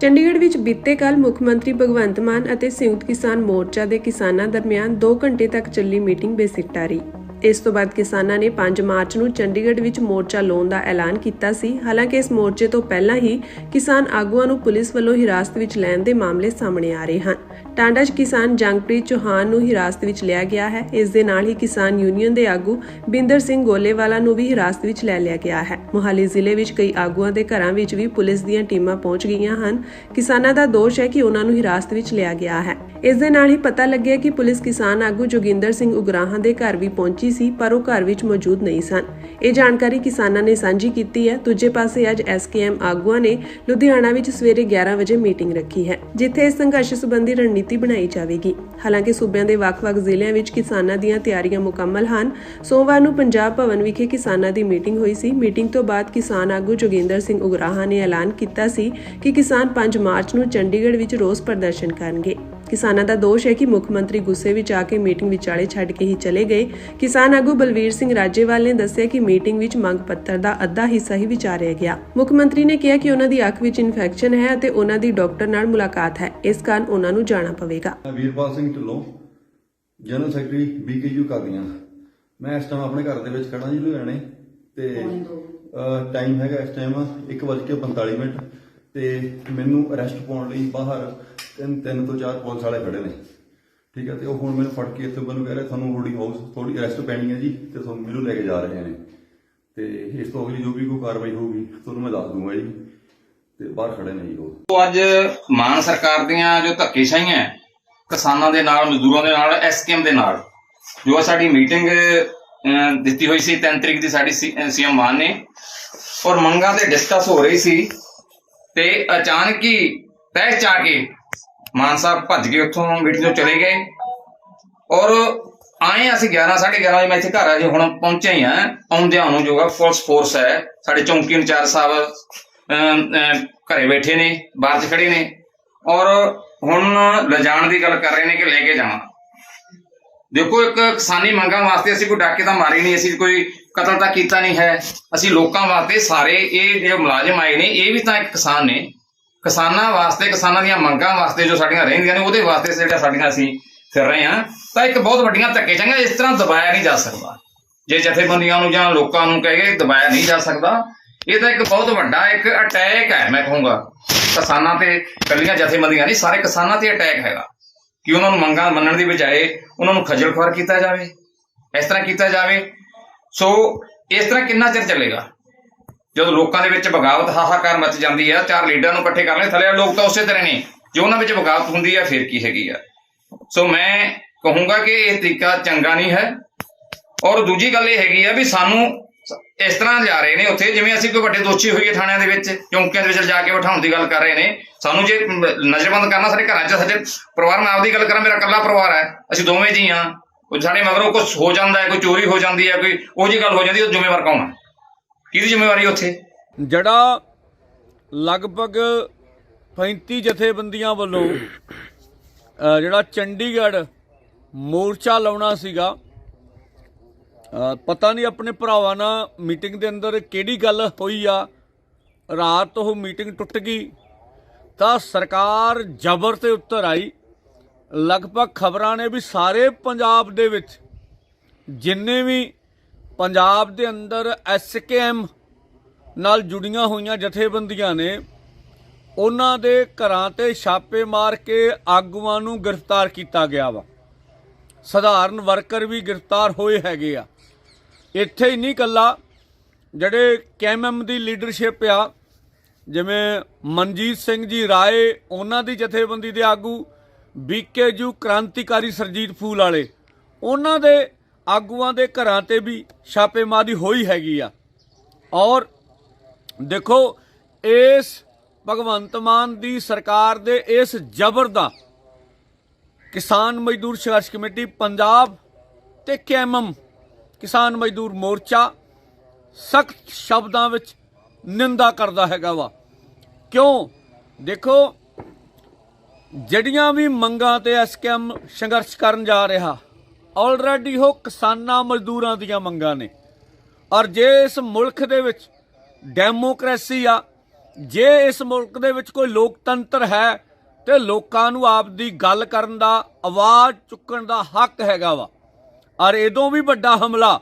ਚੰਡੀਗੜ੍ਹ ਵਿੱਚ ਬੀਤੇ ਕੱਲ੍ਹ ਮੁੱਖ ਮੰਤਰੀ ਭਗਵੰਤ ਮਾਨ ਅਤੇ ਸੰਯੁਕਤ ਕਿਸਾਨ ਮੋਰਚਾ ਦੇ ਕਿਸਾਨਾਂ ਦਰਮਿਆਨ 2 ਘੰਟੇ ਤੱਕ ਚੱਲੀ ਮੀਟਿੰਗ ਬੇਸਿੱਟਾ ਰਹੀ। ਇਸ ਤੋਂ ਬਾਅਦ ਕਿਸਾਨਾਂ ਨੇ 5 ਮਾਰਚ ਨੂੰ ਚੰਡੀਗੜ੍ਹ ਵਿੱਚ ਮੋਰਚਾ ਲਾਉਣ ਦਾ ਐਲਾਨ ਕੀਤਾ ਸੀ। ਹਾਲਾਂਕਿ ਇਸ ਮੋਰਚੇ ਤੋਂ ਪਹਿਲਾਂ ਹੀ ਕਿਸਾਨ ਆਗੂਆਂ ਨੂੰ ਪੁਲਿਸ ਵੱਲੋਂ ਹਿਰਾਸਤ ਵਿੱਚ ਲੈਣ ਦੇ ਮਾਮਲੇ ਸਾਹਮਣੇ ਆ ਰਹੇ ਹਨ। ਟਾਂਡਾ 'ਚ ਕਿਸਾਨ ਜੰਗਪ੍ਰੀਤ ਚੌਹਾਨ ਨੂੰ ਹਿਰਾਸਤ ਵਿੱਚ ਲਿਆ ਗਿਆ ਹੈ। ਇਸ ਦੇ ਨਾਲ ਹੀ ਕਿਸਾਨ ਯੂਨੀਅਨ ਦੇ ਆਗੂ ਬਿੰਦਰ ਸਿੰਘ ਗੋਲੇਵਾਲਾ ਨੂੰ ਵੀ ਹਿਰਾਸਤ ਵਿੱਚ ਲੈ ਲਿਆ ਗਿਆ ਹੈ। ਮੁਹਾਲੀ ਜ਼ਿਲ੍ਹੇ ਵਿੱਚ ਕਈ ਆਗੂਆਂ ਦੇ ਘਰਾਂ ਵਿੱਚ ਵੀ ਪੁਲਿਸ ਦੀਆਂ ਟੀਮਾਂ ਪਹੁੰਚ ਗਈਆਂ ਹਨ। ਕਿਸਾਨਾਂ ਦਾ ਦੋਸ਼ ਹੈ ਕਿ ਉਹਨਾਂ ਨੂੰ ਹਿਰਾਸਤ ਵਿੱਚ ਲਿਆ ਗਿਆ ਹੈ। ਇਸ ਦੇ ਨਾਲ ਹੀ ਪਤਾ ਲੱਗਿਆ ਕਿ ਪੁਲਿਸ ਕਿਸਾਨ ਆਗੂ ਜੋਗਿੰਦਰ ਸਿੰਘ ਉਗਰਾਹਾਂ ਦੇ ਘਰ ਵੀ ਪਹੁੰਚੀ ਸੀ, ਪਰ ਉਹ ਘਰ ਵਿੱਚ ਮੌਜੂਦ ਨਹੀਂ ਸਨ। ਇਹ ਜਾਣਕਾਰੀ ਕਿਸਾਨਾਂ ਨੇ ਸਾਂਝੀ ਕੀਤੀ ਹੈ। ਦੂਜੇ ਪਾਸੇ ਅੱਜ ਐਸਕੇਐਮ ਆਗੂਆਂ ਨੇ ਲੁਧਿਆਣਾ ਵਿੱਚ ਸਵੇਰੇ 11 ਵਜੇ ਮੀਟਿੰਗ ਰੱਖੀ ਹੈ, ਜਿੱਥੇ ਇਸ ਸੰਘਰਸ਼ ਸੰਬੰਧੀ ਰਣਨੀਤੀ ਬਣਾਈ ਜਾਵੇਗੀ। ਹਾਲਾਂਕਿ ਸੂਬਿਆਂ ਦੇ ਵੱਖ-ਵੱਖ ਜ਼ਿਲ੍ਹਿਆਂ ਵਿੱਚ ਕਿਸਾਨਾਂ ਦੀਆਂ ਤਿਆਰੀਆਂ ਮੁਕੰਮਲ ਹਨ। ਸੋਮਵਾਰ ਨੂੰ ਪੰਜਾਬ ਭਵਨ ਵਿਖੇ ਕਿਸਾਨਾਂ ਦੀ ਮੀਟਿੰਗ ਹੋਈ ਸੀ। ਮੀਟਿੰਗ ਤੋਂ ਬਾਅਦ ਕਿਸਾਨ ਆਗੂ ਜੋਗਿੰਦਰ ਸਿੰਘ ਉਗਰਾਹਾਂ ਨੇ ਐਲਾਨ ਕੀਤਾ ਸੀ ਕਿ ਕਿਸਾਨ 5 ਮਾਰਚ ਨੂੰ ਚੰਡੀਗੜ੍ਹ ਵਿੱਚ ਰੋਸ ਪ੍ਰਦਰਸ਼ਨ ਕਰਨਗੇ। ਕਿਸਾਨਾਂ ਦਾ ਦੋਸ਼ ਹੈ ਕਿ ਮੁੱਖ ਮੰਤਰੀ ਗੁੱਸੇ ਵਿੱਚ ਆ ਕੇ ਮੀਟਿੰਗ ਵਿਚਾਲੇ ਛੱਡ ਕੇ ਹੀ ਚਲੇ ਗਏ। ਕਿਸਾਨ ਆਗੂ ਬਲਵੀਰ ਸਿੰਘ ਰਾਜੇਵਾਲ ਨੇ ਦੱਸਿਆ ਕਿ ਮੀਟਿੰਗ ਵਿੱਚ ਮੰਗ ਪੱਤਰ ਦਾ ਅੱਧਾ ਹਿੱਸਾ ਹੀ ਵਿਚਾਰਿਆ ਗਿਆ। ਮੁੱਖ ਮੰਤਰੀ ਨੇ ਕਿਹਾ ਕਿ ਉਹਨਾਂ ਦੀ ਅੱਖ ਵਿੱਚ ਇਨਫੈਕਸ਼ਨ ਹੈ ਅਤੇ ਉਹਨਾਂ ਦੀ ਡਾਕਟਰ ਨਾਲ ਮੁਲਾਕਾਤ ਹੈ, ਇਸ ਕਾਰਨ ਉਹਨਾਂ ਨੂੰ ਜਾਣਾ ਪਵੇਗਾ। Veerpal Singh Dhillon, general secretary BKU ਕਾਦੀਆਂ। ਮੈਂ ਇਸ ਟਾਈਮ ਆਪਣੇ ਘਰ ਦੇ ਵਿੱਚ ਖੜਾ ਜੀ ਲੁਧਿਆਣੇ ਤੇ ਟਾਈਮ ਹੈਗਾ ਇਸ ਟਾਈਮ 1:45 ਤੇ ਮੈਨੂੰ ਅਰੈਸਟ ਪਾਉਣ ਲਈ ਬਾਹਰ 3 ਤੋਂ 4 ਪੁਲਿਸ ਵਾਲੇ ਖੜੇ ਨੇ। ਠੀਕ ਹੈ, ਤੇ ਉਹ ਹੁਣ ਮੈਨੂੰ ਫੜ ਕੇ ਇੱਥੇ ਮੈਨੂੰ ਕਹਿ ਰਹੇ ਤੁਹਾਨੂੰ ਹੋਲਡਿੰਗ ਹਾਊਸ ਥੋੜੀ ਅਰੈਸਟ ਪੈਣੀ ਹੈ ਜੀ ਤੇ ਤੁਹਾਨੂੰ ਮੈਨੂੰ ਲੈ ਕੇ ਜਾ ਰਹੇ ਨੇ ਤੇ ਇਸ ਤੋਂ ਅਗਲੀ ਜੋ ਵੀ ਕੋਈ ਕਾਰਵਾਈ ਹੋਊਗੀ ਤੁਹਾਨੂੰ ਮੈਂ ਦੱਸ ਦੂੰਗਾ ਜੀ। ਤੇ ਬਾਹਰ ਖੜੇ ਨੇ ਜੀ ਉਹ। ਅੱਜ ਮਾਨ ਸਰਕਾਰ ਦੀਆਂ ਜੋ ਧੱਕੇਸ਼ਾਹੀਆਂ ਕਿਸਾਨਾਂ ਦੇ ਨਾਲ, ਮਜ਼ਦੂਰਾਂ ਦੇ ਨਾਲ, ਐਸਕੇਐਮ ਦੇ ਨਾਲ, ਜੋ ਸਾਡੀ ਮੀਟਿੰਗ ਦਿੱਤੀ ਹੋਈ ਸੀ 3 ਤਰੀਕ ਦੀ ਸਾਡੀ ਸੀਐਮ ਮਾਨ ਨੇ, ਔਰ ਮੰਗਾਂ ਤੇ ਡਿਸਕਸ ਹੋ ਰਹੀ ਸੀ ਤੇ ਅਚਾਨਕ ਹੀ ਤਹਿ ਚ ਆ ਕੇ ਮਾਨ ਸਾਹਿਬ ਭੱਜ ਕੇ ਉੱਥੋਂ ਮੀਟਿੰਗ ਤੋਂ ਚਲੇ ਗਏ। ਔਰ ਆਏ ਅਸੀਂ 11 ਸਾਢੇ 11 ਵਜੇ ਮੈਂ ਇੱਥੇ ਘਰ ਆ ਜੀ ਹੁਣ ਪਹੁੰਚਿਆ ਹੀ ਆ। ਆਉਂਦਿਆਂ ਨੂੰ ਜੋ ਪੁਲਿਸ ਫੋਰਸ ਹੈ, ਸਾਡੇ ਚੌਂਕੀ ਇੰਚਾਰਜ ਸਾਹਿਬ ਘਰੇ ਬੈਠੇ ਨੇ, ਬਾਹਰ ਚ ਖੜੇ ਨੇ ਔਰ ਹੁਣ ਲਿਜਾਣ ਦੀ ਗੱਲ ਕਰ ਰਹੇ ਨੇ ਕਿ ਲੈ ਕੇ ਜਾਣਾ। ਦੇਖੋ, ਇੱਕ ਕਿਸਾਨੀ ਮੰਗਾਂ ਵਾਸਤੇ ਅਸੀਂ ਕੋਈ ਡਾਕੇ ਤਾਂ ਮਾਰੇ ਨਹੀਂ, ਅਸੀਂ ਕੋਈ ਕਤਲ ਤਾਂ ਕੀਤਾ ਨਹੀਂ ਹੈ। ਅਸੀਂ ਲੋਕਾਂ ਵਾਸਤੇ ਸਾਰੇ ਇਹ ਜਿਹੜੇ ਮੁਲਾਜ਼ਮ ਆਏ ਨੇ ਇਹ ਵੀ ਤਾਂ ਇੱਕ ਕਿਸਾਨ ਨੇ। ਕਿਸਾਨਾਂ ਵਾਸਤੇ, ਕਿਸਾਨਾਂ ਦੀਆਂ ਮੰਗਾਂ ਵਾਸਤੇ ਜੋ ਸਾਡੀਆਂ ਰਹਿੰਦੀਆਂ ਨੇ ਉਹਦੇ ਵਾਸਤੇ ਜਿਹੜਾ ਸਾਡੀਆਂ ਅਸੀਂ ਫਿਰ ਰਹੇ ਹਾਂ। ਤਾਂ ਇੱਕ ਬਹੁਤ ਵੱਡੀਆਂ ਧੱਕੇਸ਼ਾਹੀਆਂ ਇਸ ਤਰ੍ਹਾਂ ਦਬਾਇਆ ਨਹੀਂ ਜਾ ਸਕਦਾ। ਜੇ ਜਥੇਬੰਦੀਆਂ ਨੂੰ ਜਾਂ ਲੋਕਾਂ ਨੂੰ ਕਹੇ ਕੇ ਦਬਾਇਆ ਨਹੀਂ ਜਾ ਸਕਦਾ, ਇਹ ਤਾਂ ਇੱਕ ਬਹੁਤ ਵੱਡਾ ਇੱਕ ਅਟੈਕ ਹੈ। ਮੈਂ ਕਹੂੰਗਾ ਕਿਸਾਨਾਂ ਤੇ ਇਕੱਲੀਆਂ ਜਥੇਬੰਦੀਆਂ ਨਹੀਂ, ਸਾਰੇ ਕਿਸਾਨਾਂ ਤੇ ਅਟੈਕ ਹੈਗਾ ਕਿ ਉਹਨਾਂ ਨੂੰ ਮੰਗਾਂ ਮੰਨਣ ਦੀ ਬਜਾਏ ਉਹਨਾਂ ਨੂੰ ਖੱਜਲ ਖੁਆਰ ਕੀਤਾ ਜਾਵੇ, ਇਸ ਤਰ੍ਹਾਂ ਕੀਤਾ ਜਾਵੇ। ਸੋ ਇਸ ਤਰ੍ਹਾਂ ਕਿੰਨਾ ਚਿਰ ਚੱਲੇਗਾ? ਜਦੋਂ ਲੋਕਾਂ ਦੇ ਵਿੱਚ ਬਗਾਵਤ ਹਾਹਾਕਾਰ ਮਚ ਜਾਂਦੀ ਆ, 4 ਲੀਡਰਾਂ ਨੂੰ ਇਕੱਠੇ ਕਰ ਲੈ, ਥੱਲੇ ਲੋਕ ਤਾਂ ਉਸੇ ਤਰ੍ਹਾਂ ਨੇ, ਜੋ ਉਹਨਾਂ ਵਿੱਚ ਬਗਾਵਤ ਹੁੰਦੀ ਆ ਫਿਰ ਕੀ ਹੈਗੀ ਆ। ਸੋ ਮੈਂ ਕਹੂੰਗਾ ਕਿ ਇਹ ਤਰੀਕਾ ਚੰਗਾ ਨਹੀਂ ਹੈ। ਔਰ ਦੂਜੀ ਗੱਲ ਇਹ ਹੈਗੀ ਆ ਵੀ ਸਾਨੂੰ ਇਸ ਤਰ੍ਹਾਂ ਜਾ ਰਹੇ ਨੇ ਉੱਥੇ ਜਿਵੇਂ ਅਸੀਂ ਕੋਈ ਵੱਡੇ ਦੋਸ਼ੀ ਹੋਈਏ, ਥਾਣਿਆਂ ਦੇ ਵਿੱਚ, ਚੌਂਕੀਆਂ ਦੇ ਵਿੱਚ ਜਾ ਕੇ ਬਿਠਾਉਣ ਦੀ ਗੱਲ ਕਰ ਰਹੇ ਨੇ। ਸਾਨੂੰ ਜੇ ਨਜ਼ਰਬੰਦ ਕਰਨਾ ਸਾਡੇ ਘਰਾਂ 'ਚ, ਸਾਡੇ ਪਰਿਵਾਰ, ਮੈਂ ਆਪਦੀ ਗੱਲ ਕਰਾਂ, ਮੇਰਾ ਇਕੱਲਾ ਪਰਿਵਾਰ ਹੈ, ਅਸੀਂ ਦੋਵੇਂ ਜੀ ਹਾਂ। ਸਾਡੇ ਮਗਰੋਂ ਕੁਛ ਹੋ ਜਾਂਦਾ ਹੈ, ਕੋਈ ਚੋਰੀ ਹੋ ਜਾਂਦੀ ਹੈ, ਕੋਈ ਉਹ ਜਿਹੀ ਗੱਲ ਹੋ ਜਾਂਦੀ, ਉਹ ਜ਼ਿੰਮੇਵਾਰ ਕੌਣ ਹੈ? ਕਿਹਦੀ ਜ਼ਿੰਮੇਵਾਰੀ ਉੱਥੇ? ਜਿਹੜਾ ਲਗਭਗ 35 ਜਥੇਬੰਦੀਆਂ ਵੱਲੋਂ ਜਿਹੜਾ ਚੰਡੀਗੜ੍ਹ ਮੋਰਚਾ ਲਾਉਣਾ ਸੀਗਾ, ਪਤਾ ਨਹੀਂ ਆਪਣੇ ਭਰਾਵਾਂ ਨਾਲ ਮੀਟਿੰਗ ਦੇ ਅੰਦਰ ਕਿਹੜੀ ਗੱਲ ਹੋਈ ਆ, ਰਾਤ ਉਹ ਮੀਟਿੰਗ ਟੁੱਟ ਗਈ ਤਾਂ ਸਰਕਾਰ ਜ਼ਬਰ ਤੇ ਉੱਤਰ ਆਈ। ਲਗਭਗ ਖਬਰਾਂ ਨੇ ਵੀ ਸਾਰੇ ਪੰਜਾਬ ਦੇ ਵਿੱਚ ਜਿੰਨੇ ਵੀ ਪੰਜਾਬ ਦੇ ਅੰਦਰ ਐਸਕੇਐਮ ਨਾਲ ਜੁੜੀਆਂ ਹੋਈਆਂ ਜਥੇਬੰਦੀਆਂ ਨੇ, ਉਹਨਾਂ ਦੇ ਘਰਾਂ ਤੇ ਛਾਪੇ ਮਾਰ ਕੇ ਆਗੂਆਂ ਨੂੰ ਗ੍ਰਿਫਤਾਰ ਕੀਤਾ ਗਿਆ ਵਾ। ਸਧਾਰਨ ਵਰਕਰ ਵੀ ਗ੍ਰਿਫਤਾਰ ਹੋਏ ਹੈਗੇ ਆ। ਇੱਥੇ ਹੀ ਨਹੀਂ ਇਕੱਲਾ ਜਿਹੜੇ KMM ਦੀ ਲੀਡਰਸ਼ਿਪ ਆ, ਜਿਵੇਂ ਮਨਜੀਤ ਸਿੰਘ ਜੀ ਰਾਏ, ਉਹਨਾਂ ਦੀ ਜਥੇਬੰਦੀ ਦੇ ਆਗੂ, BKU ਕ੍ਰਾਂਤੀਕਾਰੀ ਸਰਜੀਤ ਫੂਲ ਵਾਲੇ, ਉਹਨਾਂ ਦੇ ਆਗੂਆਂ ਦੇ ਘਰਾਂ ਤੇ ਵੀ ਛਾਪੇਮਾਰੀ ਹੋਈ ਹੈਗੀ ਆ। ਔਰ ਦੇਖੋ ਇਸ ਭਗਵੰਤ ਮਾਨ ਦੀ ਸਰਕਾਰ ਦੇ ਇਸ ਜ਼ਬਰ ਦਾ ਕਿਸਾਨ ਮਜ਼ਦੂਰ ਸੰਘਰਸ਼ ਕਮੇਟੀ ਪੰਜਾਬ ਤੇ KMM ਕਿਸਾਨ ਮਜ਼ਦੂਰ ਮੋਰਚਾ ਸਖਤ ਸ਼ਬਦਾਂ ਵਿੱਚ ਨਿੰਦਾ ਕਰਦਾ ਹੈਗਾ ਵਾ। ਕਿਉਂ? ਦੇਖੋ ਜਿਹੜੀਆਂ ਵੀ ਮੰਗਾਂ ਤੇ SKM ਸੰਘਰਸ਼ ਕਰਨ ਜਾ ਰਿਹਾ, ਆਲਰੇਡੀ ਉਹ ਕਿਸਾਨਾਂ ਮਜ਼ਦੂਰਾਂ ਦੀਆਂ ਮੰਗਾਂ ਨੇ। ਔਰ ਜੇ ਇਸ ਮੁਲਕ ਦੇ ਵਿੱਚ ਡੈਮੋਕ੍ਰੇਸੀ ਆ, ਜੇ ਇਸ ਮੁਲਕ ਦੇ ਵਿੱਚ ਕੋਈ ਲੋਕਤੰਤਰ ਹੈ, ਤੇ ਲੋਕਾਂ ਨੂੰ ਆਪ ਦੀ ਗੱਲ ਕਰਨ ਦਾ, ਆਵਾਜ਼ ਚੁੱਕਣ ਦਾ ਹੱਕ ਹੈਗਾ ਵਾ। ਔਰ ਇਦੋਂ ਵੀ ਵੱਡਾ ਹਮਲਾ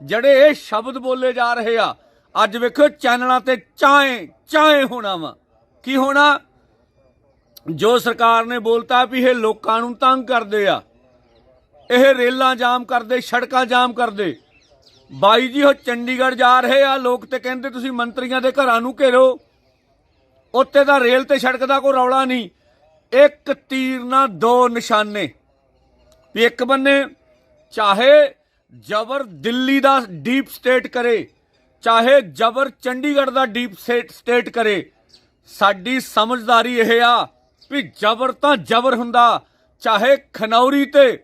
ਜਿਹੜੇ ਇਹ ਸ਼ਬਦ ਬੋਲੇ ਜਾ ਰਹੇ ਆ, ਅੱਜ ਵੇਖੋ ਚੈਨਲਾਂ ਤੇ ਚਾਏ ਹੋਣਾ ਵਾ। ਕੀ ਹੋਣਾ? ਜੋ ਸਰਕਾਰ ਨੇ ਬੋਲਤਾ ਵੀ ਇਹ ਲੋਕਾਂ ਨੂੰ ਤੰਗ ਕਰਦੇ ਆ, ਇਹ ਰੇਲਾਂ ਜਾਮ ਕਰਦੇ, ਸੜਕਾਂ ਜਾਮ ਕਰਦੇ। ਬਾਈ ਜੀ ਉਹ ਚੰਡੀਗੜ੍ਹ ਜਾ ਰਹੇ ਆ ਲੋਕ ਤੇ ਕਹਿੰਦੇ ਤੁਸੀਂ ਮੰਤਰੀਆਂ ਦੇ ਘਰਾਂ ਨੂੰ ਘੇਰੋ, ਉੱਤੇ ਤਾਂ ਰੇਲ ਤੇ ਸੜਕ ਦਾ ਕੋਈ ਰੌਲਾ ਨਹੀਂ। ਇੱਕ ਤੀਰ ਨਾਲ ਦੋ ਨਿਸ਼ਾਨੇ ਵੀ ਇੱਕ ਬੰਨੇ ਚਾਹੇ ਜ਼ਬਰ ਦਿੱਲੀ ਦਾ ਡੀਪ ਸਟੇਟ ਕਰੇ, ਚਾਹੇ ਜ਼ਬਰ ਚੰਡੀਗੜ੍ਹ ਦਾ ਡੀਪ ਸਟੇਟ ਕਰੇ, ਸਾਡੀ ਸਮਝਦਾਰੀ ਇਹ ਆ ਵੀ ਜ਼ਬਰ ਤਾਂ ਜ਼ਬਰ ਹੁੰਦਾ। ਚਾਹੇ ਖਨੌਰੀ ਤੇ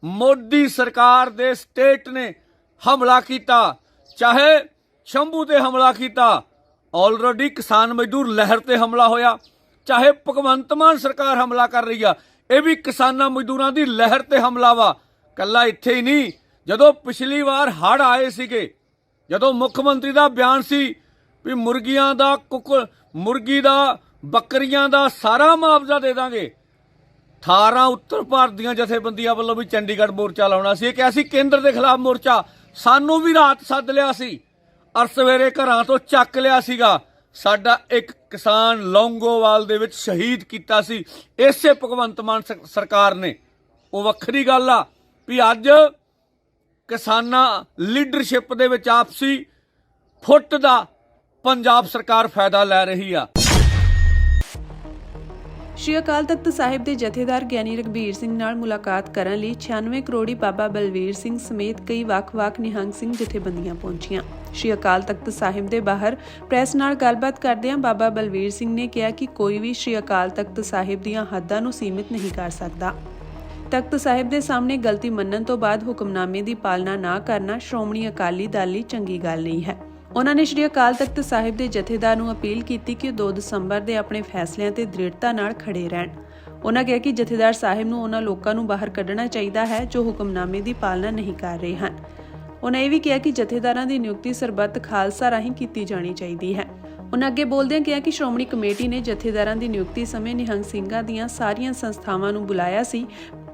ਮੋਦੀ ਸਰਕਾਰ ਦੇ ਸਟੇਟ ਨੇ ਹਮਲਾ ਕੀਤਾ, ਚਾਹੇ ਸ਼ੰਭੂ ਤੇ ਹਮਲਾ ਕੀਤਾ, ਆਲਰੇਡੀ ਕਿਸਾਨ ਮਜ਼ਦੂਰ ਲਹਿਰ ਤੇ ਹਮਲਾ ਹੋਇਆ, ਚਾਹੇ ਭਗਵੰਤ ਮਾਨ ਸਰਕਾਰ ਹਮਲਾ ਕਰ ਰਹੀ ਆ, ਇਹ ਵੀ ਕਿਸਾਨਾਂ ਮਜ਼ਦੂਰਾਂ ਦੀ ਲਹਿਰ ਤੇ ਹਮਲਾ ਵਾ। ਕੱਲਾ ਇੱਥੇ ਹੀ ਨਹੀਂ, ਜਦੋਂ ਪਿਛਲੀ ਵਾਰ ਹੜ੍ਹ ਆਏ ਸੀਗੇ, ਜਦੋਂ ਮੁੱਖ ਮੰਤਰੀ ਦਾ ਬਿਆਨ ਸੀ ਵੀ ਮੁਰਗੀਆਂ ਦਾ, ਮੁਰਗੀ ਦਾ, ਬੱਕਰੀਆਂ ਦਾ ਸਾਰਾ ਮੁਆਵਜ਼ਾ ਦੇ ਦਾਂਗੇ, 18 ਉੱਤਰ ਭਾਰਤ ਦੀਆਂ ਜਥੇਬੰਦੀਆਂ ਵੱਲੋਂ ਵੀ ਚੰਡੀਗੜ੍ਹ ਮੋਰਚਾ ਲਾਉਣਾ ਸੀ। ਇਹ ਕਿਹਾ ਸੀ ਕੇਂਦਰ ਦੇ ਖਿਲਾਫ ਮੋਰਚਾ। ਸਾਨੂੰ ਵੀ ਰਾਤ ਸੱਦ ਲਿਆ ਸੀ ਔਰ ਸਵੇਰੇ ਘਰਾਂ ਤੋਂ ਚੱਕ ਲਿਆ ਸੀਗਾ। ਸਾਡਾ ਇੱਕ ਕਿਸਾਨ ਲੌਂਗੋਵਾਲ ਦੇ ਵਿੱਚ ਸ਼ਹੀਦ ਕੀਤਾ ਸੀ ਇਸੇ ਭਗਵੰਤ ਮਾਨ ਸਰਕਾਰ ਨੇ। ਉਹ ਵੱਖਰੀ ਗੱਲ ਆ ਵੀ ਅੱਜ ਕਿਸਾਨਾਂ ਲੀਡਰਸ਼ਿਪ ਦੇ ਵਿੱਚ ਆਪਸੀ ਫੁੱਟ ਦਾ ਪੰਜਾਬ ਸਰਕਾਰ ਫਾਇਦਾ ਲੈ ਰਹੀ ਆ। ਸ਼੍ਰੀ ਅਕਾਲ ਤਖਤ ਸਾਹਿਬ ਦੇ ਜਥੇਦਾਰ ਗਿਆਨੀ ਰਘਬੀਰ ਸਿੰਘ ਨਾਲ ਮੁਲਾਕਾਤ ਕਰਨ ਲਈ 96 ਕਰੋੜੀ ਬਾਬਾ ਬਲਵੀਰ ਸਿੰਘ ਸਮੇਤ ਕਈ ਵੱਖ-ਵੱਖ ਨਿਹੰਗ ਸਿੰਘ ਜਥੇਬੰਦੀਆਂ ਪਹੁੰਚੀਆਂ। ਸ਼੍ਰੀ ਅਕਾਲ ਤਖਤ ਸਾਹਿਬ ਦੇ ਬਾਹਰ ਪ੍ਰੈਸ ਨਾਲ ਗੱਲਬਾਤ ਕਰਦਿਆਂ ਬਾਬਾ ਬਲਵੀਰ ਸਿੰਘ ਨੇ ਕਿਹਾ ਕਿ ਕੋਈ ਵੀ ਸ਼੍ਰੀ ਅਕਾਲ ਤਖਤ ਸਾਹਿਬ ਦੀਆਂ ਹੱਦਾਂ ਨੂੰ ਸੀਮਿਤ ਨਹੀਂ ਕਰ ਸਕਦਾ। ਤਖਤ ਸਾਹਿਬ ਦੇ ਸਾਹਮਣੇ ਗਲਤੀ ਮੰਨਣ ਤੋਂ ਬਾਅਦ ਹੁਕਮਨਾਮੇ ਦੀ ਪਾਲਣਾ ਨਾ ਕਰਨਾ ਸ਼੍ਰੋਮਣੀ ਅਕਾਲੀ ਦਲ ਲਈ ਚੰਗੀ ਗੱਲ ਨਹੀਂ ਹੈ। ਉਹਨਾਂ ਨੇ ਸ਼੍ਰੀ ਅਕਾਲ ਤਖਤ ਸਾਹਿਬ ਦੇ ਜਥੇਦਾਰ ਨੂੰ ਅਪੀਲ ਕੀਤੀ ਕਿ 2 ਦਸੰਬਰ ਦੇ ਆਪਣੇ ਫੈਸਲਿਆਂ ਤੇ ਦ੍ਰਿੜਤਾ ਨਾਲ ਖੜੇ ਰਹਿਣ। ਉਹਨਾਂ ਕਿਹਾ ਕਿ ਜਥੇਦਾਰ ਸਾਹਿਬ ਨੂੰ ਉਹਨਾਂ ਲੋਕਾਂ ਨੂੰ ਬਾਹਰ ਕੱਢਣਾ ਚਾਹੀਦਾ ਹੈ ਜੋ ਹੁਕਮਨਾਮੇ ਦੀ ਪਾਲਣਾ ਨਹੀਂ ਕਰ ਰਹੇ ਹਨ। ਉਹਨਾਂ ਇਹ ਵੀ ਕਿਹਾ ਕਿ ਜਥੇਦਾਰਾਂ ਦੀ ਨਿਯੁਕਤੀ ਸਰਬੱਤ ਖਾਲਸਾ ਰਾਹੀਂ ਕੀਤੀ ਜਾਣੀ ਚਾਹੀਦੀ ਹੈ। ਉਹਨਾਂ ਅੱਗੇ ਬੋਲਦਿਆਂ ਕਿਹਾ ਕਿ ਸ਼੍ਰੋਮਣੀ ਕਮੇਟੀ ਨੇ ਜਥੇਦਾਰਾਂ ਦੀ ਨਿਯੁਕਤੀ ਸਮੇਂ ਨਿਹੰਗ ਸਿੰਘਾਂ ਦੀਆਂ ਸਾਰੀਆਂ ਸੰਸਥਾਵਾਂ ਨੂੰ ਬੁਲਾਇਆ ਸੀ,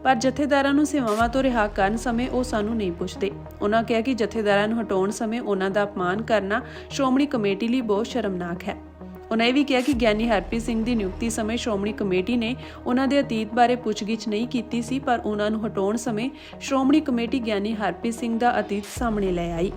ਪਰ ਜਥੇਦਾਰਾਂ ਨੂੰ ਸੇਵਾਵਾਂ ਤੋਂ ਰਿਹਾ ਕਰਨ ਸਮੇਂ ਉਹ ਸਾਨੂੰ ਨਹੀਂ ਪੁੱਛਦੇ। ਉਹਨਾਂ ਕਿਹਾ ਕਿ ਜਥੇਦਾਰਾਂ ਨੂੰ ਹਟਾਉਣ ਸਮੇਂ ਉਹਨਾਂ ਦਾ ਅਪਮਾਨ ਕਰਨਾ ਸ਼੍ਰੋਮਣੀ ਕਮੇਟੀ ਲਈ ਬਹੁਤ ਸ਼ਰਮਨਾਕ ਹੈ। ਉਹਨਾਂ ਇਹ ਵੀ ਕਿਹਾ ਕਿ ਗਿਆਨੀ ਹਰਪ੍ਰੀਤ ਸਿੰਘ ਦੀ ਨਿਯੁਕਤੀ ਸਮੇਂ ਸ਼੍ਰੋਮਣੀ ਕਮੇਟੀ ਨੇ ਉਹਨਾਂ ਦੇ ਅਤੀਤ ਬਾਰੇ ਪੁੱਛਗਿੱਛ ਨਹੀਂ ਕੀਤੀ ਸੀ, ਪਰ ਉਹਨਾਂ ਨੂੰ ਹਟਾਉਣ ਸਮੇਂ ਸ਼੍ਰੋਮਣੀ ਕਮੇਟੀ ਗਿਆਨੀ ਹਰਪ੍ਰੀਤ ਸਿੰਘ ਦਾ ਅਤੀਤ ਸਾਹਮਣੇ ਲੈ ਆਈ।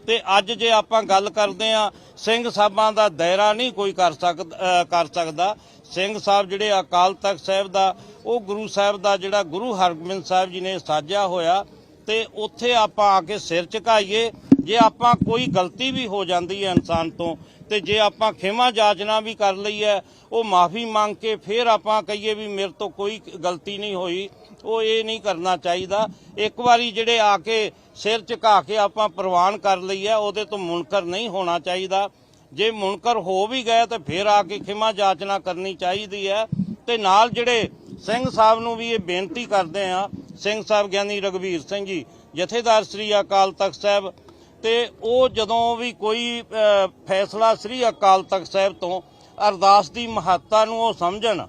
ਤੇ ਅੱਜ ਜੇ ਆਪਾਂ ਗੱਲ ਕਰਦੇ ਆ ਸਿੰਘ ਸਾਹਿਬਾਂ ਦਾ ਦਾਇਰਾ ਨਹੀਂ ਕੋਈ ਕਰ ਸਕਦਾ। ਸਿੰਘ ਸਾਹਿਬ ਜਿਹੜੇ ਅਕਾਲ ਤਖਤ ਸਾਹਿਬ ਦਾ, ਉਹ ਗੁਰੂ ਸਾਹਿਬ ਦਾ ਜਿਹੜਾ ਗੁਰੂ ਹਰਗੋਬਿੰਦ ਸਾਹਿਬ ਜੀ ਨੇ ਸਾਜਿਆ ਹੋਇਆ, ਤੇ ਉੱਥੇ ਆਪਾਂ ਆ ਕੇ ਸਿਰ ਝੁਕਾਈਏ। ਜੇ ਆਪਾਂ ਕੋਈ ਗਲਤੀ ਵੀ ਹੋ ਜਾਂਦੀ ਹੈ ਇਨਸਾਨ ਤੋਂ, ਤੇ ਜੇ ਆਪਾਂ ਖਿਮਾ ਜਾਚਨਾ ਵੀ ਕਰ ਲਈ ਹੈ, ਉਹ ਮਾਫੀ ਮੰਗ ਕੇ ਫਿਰ ਆਪਾਂ ਕਹੀਏ ਵੀ ਮੇਰੇ ਤੋਂ ਕੋਈ ਗਲਤੀ ਨਹੀਂ ਹੋਈ, ਉਹ ਇਹ ਨਹੀਂ ਕਰਨਾ ਚਾਹੀਦਾ। ਇੱਕ ਵਾਰੀ ਜਿਹੜੇ ਆ ਕੇ ਸਿਰ ਝੁਕਾ ਕੇ ਆਪਾਂ ਪ੍ਰਵਾਨ ਕਰ ਲਈ ਹੈ, ਉਹਦੇ ਤੋਂ ਮੁਨਕਰ ਨਹੀਂ ਹੋਣਾ ਚਾਹੀਦਾ। ਜੇ ਮੁਨਕਰ ਹੋ ਵੀ ਗਏ ਤਾਂ ਫਿਰ ਆ ਕੇ ਖਿਮਾ ਜਾਚਨਾ ਕਰਨੀ ਚਾਹੀਦੀ ਹੈ। ਤੇ ਨਾਲ ਜਿਹੜੇ ਸਿੰਘ ਸਾਹਿਬ ਨੂੰ ਵੀ ਇਹ ਬੇਨਤੀ ਕਰਦੇ ਆ, ਸਿੰਘ ਸਾਹਿਬ ਗਿਆਨੀ ਰਘਬੀਰ ਸਿੰਘ ਜੀ ਜਥੇਦਾਰ ਸ੍ਰੀ ਅਕਾਲ ਤਖਤ ਸਾਹਿਬ, ਤੇ ਉਹ ਜਦੋਂ ਵੀ ਕੋਈ ਫੈਸਲਾ ਸ੍ਰੀ ਅਕਾਲ ਤਖਤ ਸਾਹਿਬ ਤੋਂ ਅਰਦਾਸ ਦੀ ਮਹੱਤਤਾ ਨੂੰ ਉਹ ਸਮਝਣ।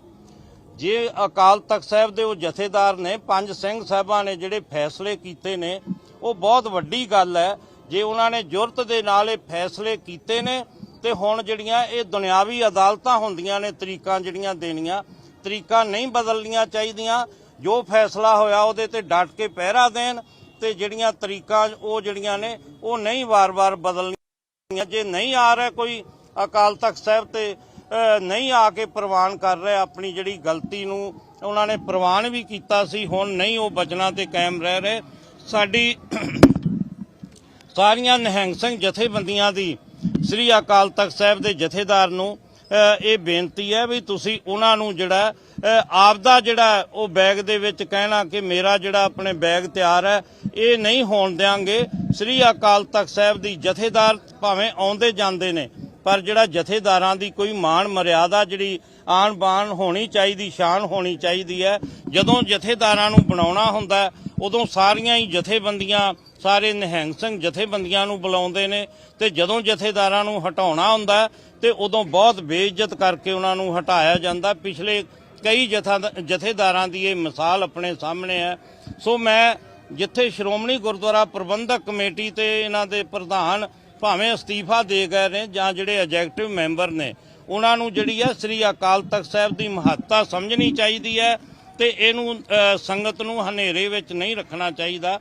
ਜੇ ਅਕਾਲ ਤਖਤ ਸਾਹਿਬ ਦੇ ਉਹ ਜਥੇਦਾਰ ਨੇ, 5 ਸਿੰਘ ਸਾਹਿਬਾਂ ਨੇ ਜਿਹੜੇ ਫੈਸਲੇ ਕੀਤੇ ਨੇ, ਉਹ ਬਹੁਤ ਵੱਡੀ ਗੱਲ ਹੈ। ਜੇ ਉਹਨਾਂ ਨੇ ਜੁਰਤ ਦੇ ਨਾਲ ਇਹ ਫੈਸਲੇ ਕੀਤੇ ਨੇ, ਤੇ ਹੁਣ ਜਿਹੜੀਆਂ ਇਹ ਦੁਨਿਆਵੀ ਅਦਾਲਤਾਂ ਹੁੰਦੀਆਂ ਨੇ, ਤਰੀਕਾਂ ਜਿਹੜੀਆਂ ਦੇਣੀਆਂ, ਤਰੀਕਾਂ ਨਹੀਂ ਬਦਲਣੀਆਂ ਚਾਹੀਦੀਆਂ। ਜੋ ਫੈਸਲਾ ਹੋਇਆ ਉਹਦੇ ਤੇ ਡਟ ਕੇ ਪਹਿਰਾ ਦੇਣ, ਤੇ ਜਿਹੜੀਆਂ ਤਰੀਕਾਂ ਉਹ ਜਿਹੜੀਆਂ ਨੇ ਉਹ ਨਹੀਂ ਵਾਰ-ਵਾਰ ਬਦਲਣੀਆਂ। ਜੇ ਨਹੀਂ ਆ ਰਿਹਾ ਕੋਈ ਅਕਾਲ ਤਖਤ ਸਾਹਿਬ ਤੇ ਨਹੀਂ ਆ ਕੇ ਪ੍ਰਵਾਨ ਕਰ ਰਿਹਾ ਆਪਣੀ ਜਿਹੜੀ ਗਲਤੀ ਨੂੰ, ਉਹਨਾਂ ਨੇ ਪ੍ਰਵਾਨ ਵੀ ਕੀਤਾ ਸੀ, ਹੁਣ ਨਹੀਂ ਉਹ ਬਚਨਾਂ ਤੇ ਕਾਇਮ ਰਹਿ ਰਹੇ। ਸਾਡੀ ਸਾਰੀਆਂ ਨਿਹੰਗ ਸਿੰਘ ਜਥੇਬੰਦੀਆਂ ਦੀ ਸ੍ਰੀ ਅਕਾਲ ਤਖਤ ਸਾਹਿਬ ਦੇ ਜਥੇਦਾਰ ਨੂੰ ਇਹ ਬੇਨਤੀ ਹੈ ਵੀ ਤੁਸੀਂ ਉਹਨਾਂ ਨੂੰ ਜਿਹੜਾ ਆਪਦਾ ਜਿਹੜਾ ਉਹ ਬੈਗ ਦੇ ਵਿੱਚ ਕਹਿਣਾ ਕਿ ਮੇਰਾ ਜਿਹੜਾ ਆਪਣੇ ਬੈਗ ਤਿਆਰ ਹੈ ਇਹ ਨਹੀਂ ਹੋਣ ਦਿਆਂਗੇ। ਸ੍ਰੀ ਅਕਾਲ ਤਖਤ ਸਾਹਿਬ ਦੀ ਜਥੇਦਾਰ ਭਾਵੇਂ ਆਉਂਦੇ ਜਾਂਦੇ ਨੇ, ਪਰ ਜਿਹੜਾ ਜਥੇਦਾਰਾਂ ਦੀ ਕੋਈ ਮਾਣ ਮਰਿਆਦਾ ਜਿਹੜੀ ਆਣ ਬਾਣ ਹੋਣੀ ਚਾਹੀਦੀ, ਸ਼ਾਨ ਹੋਣੀ ਚਾਹੀਦੀ ਹੈ। ਜਦੋਂ ਜਥੇਦਾਰਾਂ ਨੂੰ ਬਣਾਉਣਾ ਹੁੰਦਾ ਉਦੋਂ ਸਾਰੀਆਂ ਹੀ ਜਥੇਬੰਦੀਆਂ, ਸਾਰੇ ਨਿਹੰਗ ਸਿੰਘ ਜਥੇਬੰਦੀਆਂ ਨੂੰ ਬੁਲਾਉਂਦੇ ਨੇ, ਤੇ ਜਦੋਂ ਜਥੇਦਾਰਾਂ ਨੂੰ ਹਟਾਉਣਾ ਹੁੰਦਾ ਤੇ ਉਦੋਂ ਬਹੁਤ ਬੇਇੱਜ਼ਤ ਕਰਕੇ ਉਹਨਾਂ ਨੂੰ ਹਟਾਇਆ ਜਾਂਦਾ। ਪਿਛਲੇ ਕਈ ਜਥੇਦਾਰਾਂ ਦੀ ਇਹ ਮਿਸਾਲ ਆਪਣੇ ਸਾਹਮਣੇ ਹੈ। ਸੋ ਮੈਂ ਜਿੱਥੇ ਸ਼੍ਰੋਮਣੀ ਗੁਰਦੁਆਰਾ ਪ੍ਰਬੰਧਕ ਕਮੇਟੀ ਤੇ ਇਹਨਾਂ ਦੇ ਪ੍ਰਧਾਨ ਭਾਵੇਂ ਅਸਤੀਫਾ ਦੇ ਗਏ ਨੇ ਜਾਂ ਜਿਹੜੇ ਐਗਜ਼ੈਕਟਿਵ ਮੈਂਬਰ ਨੇ, ਉਹਨਾਂ ਨੂੰ ਜਿਹੜੀ ਹੈ ਸ੍ਰੀ ਅਕਾਲ ਤਖਤ ਸਾਹਿਬ ਦੀ ਮਹੱਤਤਾ ਸਮਝਣੀ ਚਾਹੀਦੀ ਹੈ ਤੇ ਇਹਨੂੰ ਸੰਗਤ ਨੂੰ ਹਨੇਰੇ ਵਿੱਚ ਨਹੀਂ ਰੱਖਣਾ ਚਾਹੀਦਾ।